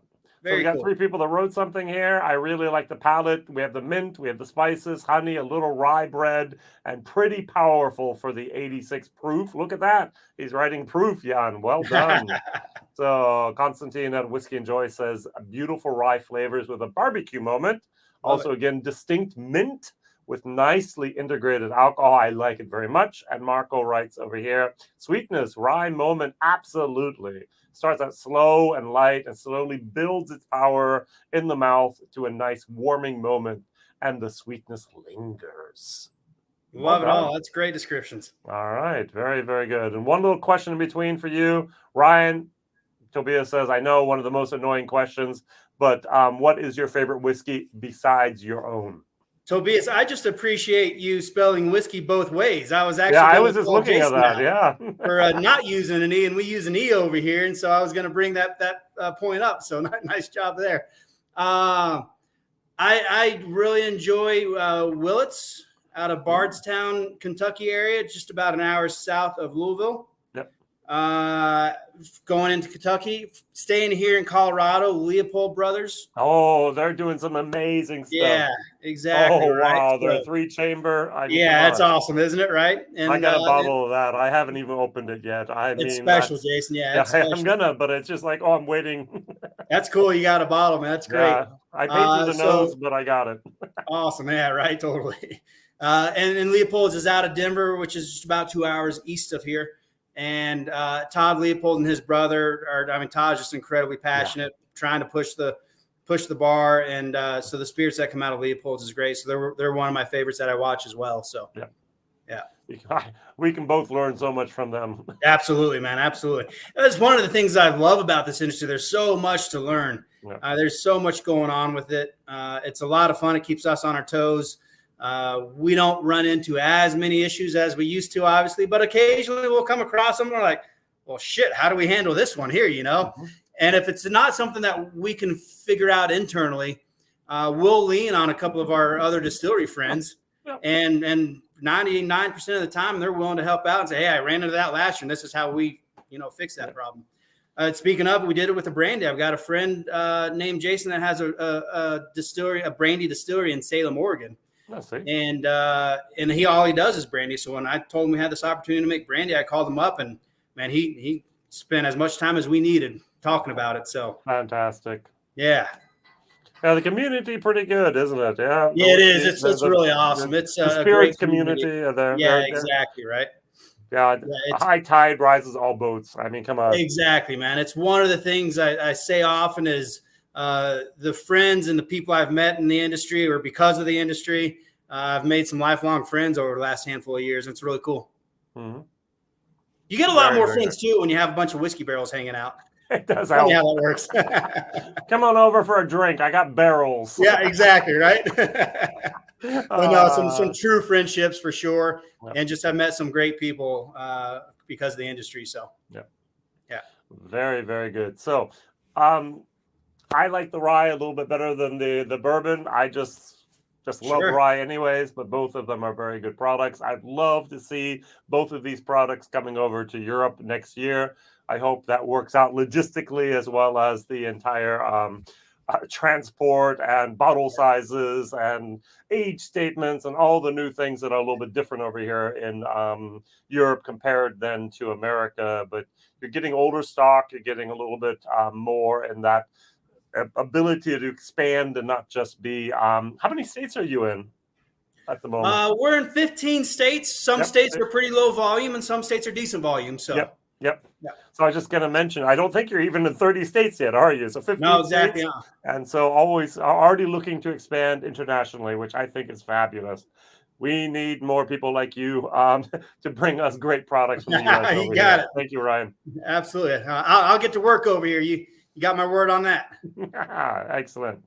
[SPEAKER 1] So we got 3 people that wrote something here. I really like the palate. We have the mint, we have the spices, honey, a little rye bread, and pretty powerful for the 86 proof. Look at that. He's writing proof, Jan. Well done. So Constantine at Whiskey and Joy says beautiful rye flavors with a barbecue moment. Also, again, distinct mint with nicely integrated alcohol. I like it very much. And Marco writes over here, sweetness, rye moment, absolutely. Starts out slow and light and slowly builds its power in the mouth to a nice warming moment. And the sweetness lingers.
[SPEAKER 2] Love it all. That's great descriptions.
[SPEAKER 1] All right. Very, very good. And one little question in between for you, Ryan. Tobias says, I know one of the most annoying questions, but what is your favorite whiskey besides your own?
[SPEAKER 2] Tobias, I just appreciate you spelling whiskey both ways. I was actually
[SPEAKER 1] I was just looking at that,
[SPEAKER 2] for not using an E, and we use an E over here, and so I was going to bring that point up. So nice job there. I really enjoy Willits out of Bardstown, Kentucky area, just about an hour south of Louisville. Going into Kentucky, staying here in Colorado, Leopold Brothers.
[SPEAKER 1] Oh, they're doing some amazing stuff.
[SPEAKER 2] Yeah, exactly.
[SPEAKER 1] Oh, wow. They're 3-chamber.
[SPEAKER 2] That's awesome, isn't it? Right.
[SPEAKER 1] And I got a bottle of that. I haven't even opened it yet.
[SPEAKER 2] It's special, Jason. Yeah,
[SPEAKER 1] I'm gonna, but it's just like, oh, I'm waiting.
[SPEAKER 2] That's cool. You got a bottle, man. That's great.
[SPEAKER 1] Yeah, I paid through the nose, but I got it.
[SPEAKER 2] Awesome. Yeah, right. Totally. And Leopold's is out of Denver, which is just about 2 hours east of here. And Todd Leopold and his brother Todd's just incredibly passionate, trying to push the bar. And so the spirits that come out of Leopold's is great. So they're one of my favorites that I watch as well. So yeah.
[SPEAKER 1] We can both learn so much from them.
[SPEAKER 2] Absolutely, man. Absolutely. That's one of the things I love about this industry. There's so much to learn. Yeah. There's so much going on with it. It's a lot of fun. It keeps us on our toes. We don't run into as many issues as we used to, obviously, but occasionally we'll come across them. We're like, well, shit, how do we handle this one here? Mm-hmm. And if it's not something that we can figure out internally, we'll lean on a couple of our other distillery friends, and 99% of the time they're willing to help out and say, hey, I ran into that last year, and this is how we, fix that problem. Speaking of, we did it with the brandy. I've got a friend named Jason that has a brandy distillery in Salem, Oregon. And all he does is brandy. So when I told him we had this opportunity to make brandy, I called him up, and man, he spent as much time as we needed talking about it. So
[SPEAKER 1] fantastic.
[SPEAKER 2] Yeah,
[SPEAKER 1] the community pretty good, isn't it? Yeah,
[SPEAKER 2] it is. It's really awesome. It's a
[SPEAKER 1] spirit community.
[SPEAKER 2] Exactly right.
[SPEAKER 1] Yeah, high tide rises all boats. I mean, come on.
[SPEAKER 2] Exactly, man. It's one of the things I say often is the friends and the people I've met in the industry or because of the industry, I've made some lifelong friends over the last handful of years. It's really cool. Mm-hmm. You get a lot more friends too when you have a bunch of whiskey barrels hanging out.
[SPEAKER 1] It does help.
[SPEAKER 2] Yeah, that works.
[SPEAKER 1] Come on over for a drink. I got barrels.
[SPEAKER 2] Yeah, exactly. Right. Some true friendships for sure. Yep. And just I've met some great people because of the industry. So yeah.
[SPEAKER 1] Very, very good. So, I like the rye a little bit better than the bourbon. I just love rye anyways, but both of them are very good products. I'd love to see both of these products coming over to Europe next year. I hope that works out logistically as well as the entire transport and bottle sizes and age statements and all the new things that are a little bit different over here in Europe compared then to America. But you're getting older stock, you're getting a little bit more in that ability to expand and not just be how many states are you in at the moment?
[SPEAKER 2] We're in 15 states. Some states are pretty low volume and some states are decent volume. So
[SPEAKER 1] Yep. So I was just going to mention, I don't think you're even in 30 states yet, are you? So 15
[SPEAKER 2] No, exactly.
[SPEAKER 1] states. And so always already looking to expand internationally, which I think is fabulous. We need more people like you to bring us great products from the U.S.
[SPEAKER 2] You got it.
[SPEAKER 1] Thank you, Ryan.
[SPEAKER 2] Absolutely. I'll get to work over here. You got my word on that.
[SPEAKER 1] Excellent.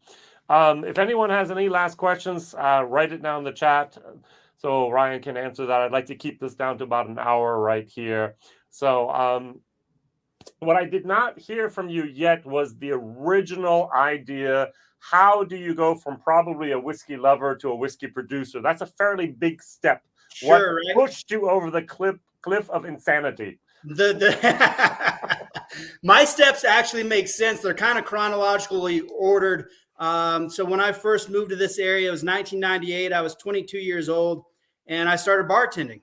[SPEAKER 1] If anyone has any last questions, write it down in the chat so Ryan can answer that. I'd like to keep this down to about an hour right here. So what I did not hear from you yet was the original idea. How do you go from probably a whiskey lover to a whiskey producer? That's a fairly big step.
[SPEAKER 2] Sure,
[SPEAKER 1] what pushed you over the cliff of insanity?
[SPEAKER 2] My steps actually make sense. They're kind of chronologically ordered. So when I first moved to this area, it was 1998. I was 22 years old, and I started bartending.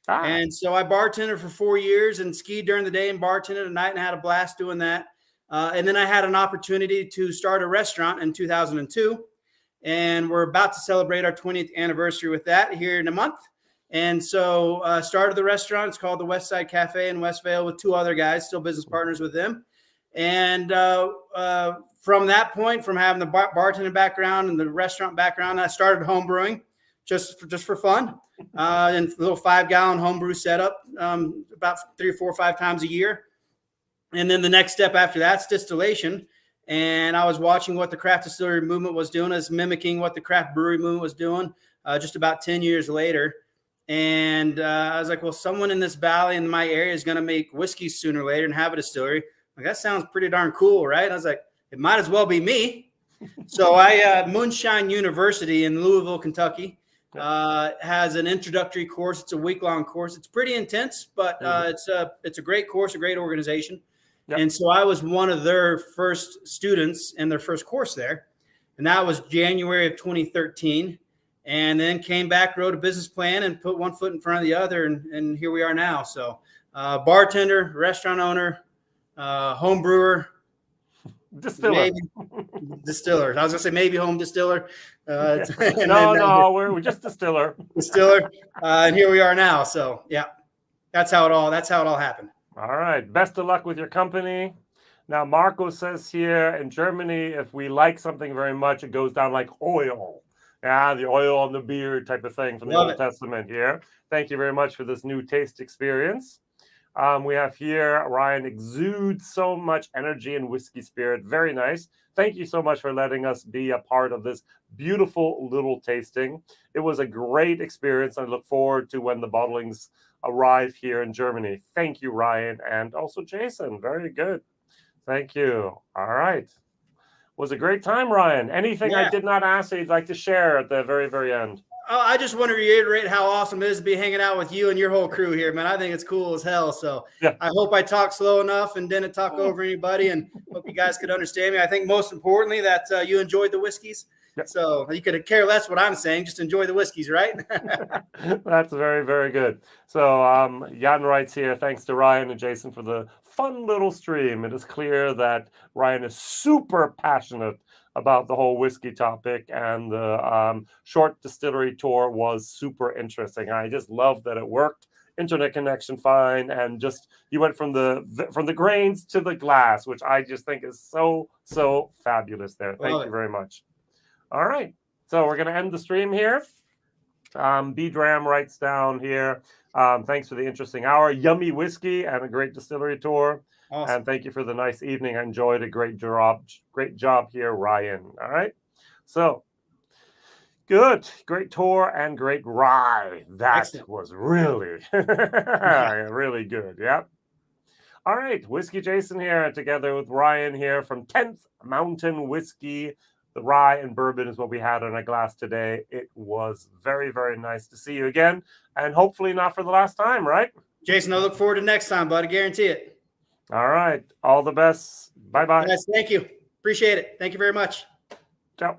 [SPEAKER 2] And so I bartended for 4 years and skied during the day and bartended at night and had a blast doing that. And then I had an opportunity to start a restaurant in 2002. and we're about to celebrate our 20th anniversary with that here in a month. And so started the restaurant. It's called the West Side Cafe in West Vail with 2 other guys, still business partners with them. And from that point, from having the bartending background and the restaurant background, I started home brewing just for fun, in a little 5-gallon homebrew setup, about 3 or 4 or 5 times a year. And then the next step after that's distillation. And I was watching what the craft distillery movement was doing, as mimicking what the craft brewery movement was doing, just about 10 years later. And I was like, well, someone in this valley in my area is going to make whiskey sooner or later and have a distillery. Like, that sounds pretty darn cool, right? I was like, it might as well be me. So Moonshine University in Louisville, Kentucky, has an introductory course. It's a week-long course. It's pretty intense, but it's a great course, a great organization. Yep. And so I was one of their first students in their first course there. And that was January of 2013. And then came back, wrote a business plan, and put one foot in front of the other. And here we are now. So bartender, restaurant owner, home brewer,
[SPEAKER 1] distiller.
[SPEAKER 2] Distiller. I was going to say maybe home distiller.
[SPEAKER 1] We're just distiller.
[SPEAKER 2] Distiller. And here we are now. So, yeah, that's how it all happened.
[SPEAKER 1] All right. Best of luck with your company. Now, Marco says here in Germany, if we like something very much, it goes down like oil. Yeah, the oil on the beer type of thing from the Old Testament here. Thank you very much for this new taste experience. We have here, Ryan exudes so much energy and whiskey spirit. Very nice. Thank you so much for letting us be a part of this beautiful little tasting. It was a great experience. I look forward to when the bottlings arrive here in Germany. Thank you, Ryan, and also Jason. Very good. Thank you. All right. Was a great time, Ryan. Anything I did not ask that you'd like to share at the very, very end?
[SPEAKER 2] Oh, I just want to reiterate how awesome it is to be hanging out with you and your whole crew here, man. I think it's cool as hell. So I hope I talk slow enough and didn't talk over anybody, and hope you guys could understand me. I think most importantly that you enjoyed the whiskeys. Yep. So you could care less what I'm saying. Just enjoy the whiskeys, right?
[SPEAKER 1] That's very, very good. So Jan writes here, thanks to Ryan and Jason for the fun little stream. It is clear that Ryan is super passionate about the whole whiskey topic, and the short distillery tour was super interesting. I just love that it worked. Internet connection fine, and just you went from the grains to the glass, which I just think is so fabulous there. Thank you very much. All right, so we're going to end the stream here. B-Dram writes down here, thanks for the interesting hour, yummy whiskey, and a great distillery tour. Awesome. And thank you for the nice evening. I enjoyed a great job here, Ryan. All right, so good, great tour and great rye. That was really, really good. Yep. All right, Whiskey Jason here, together with Ryan here from 10th Mountain Whiskey. The rye and bourbon is what we had on a glass today. It was very, very nice to see you again, and hopefully not for the last time, right?
[SPEAKER 2] Jason, I look forward to next time, buddy. Guarantee it. All
[SPEAKER 1] right. All the best. Bye-bye.
[SPEAKER 2] Yes, thank you. Appreciate it. Thank you very much.
[SPEAKER 1] Ciao.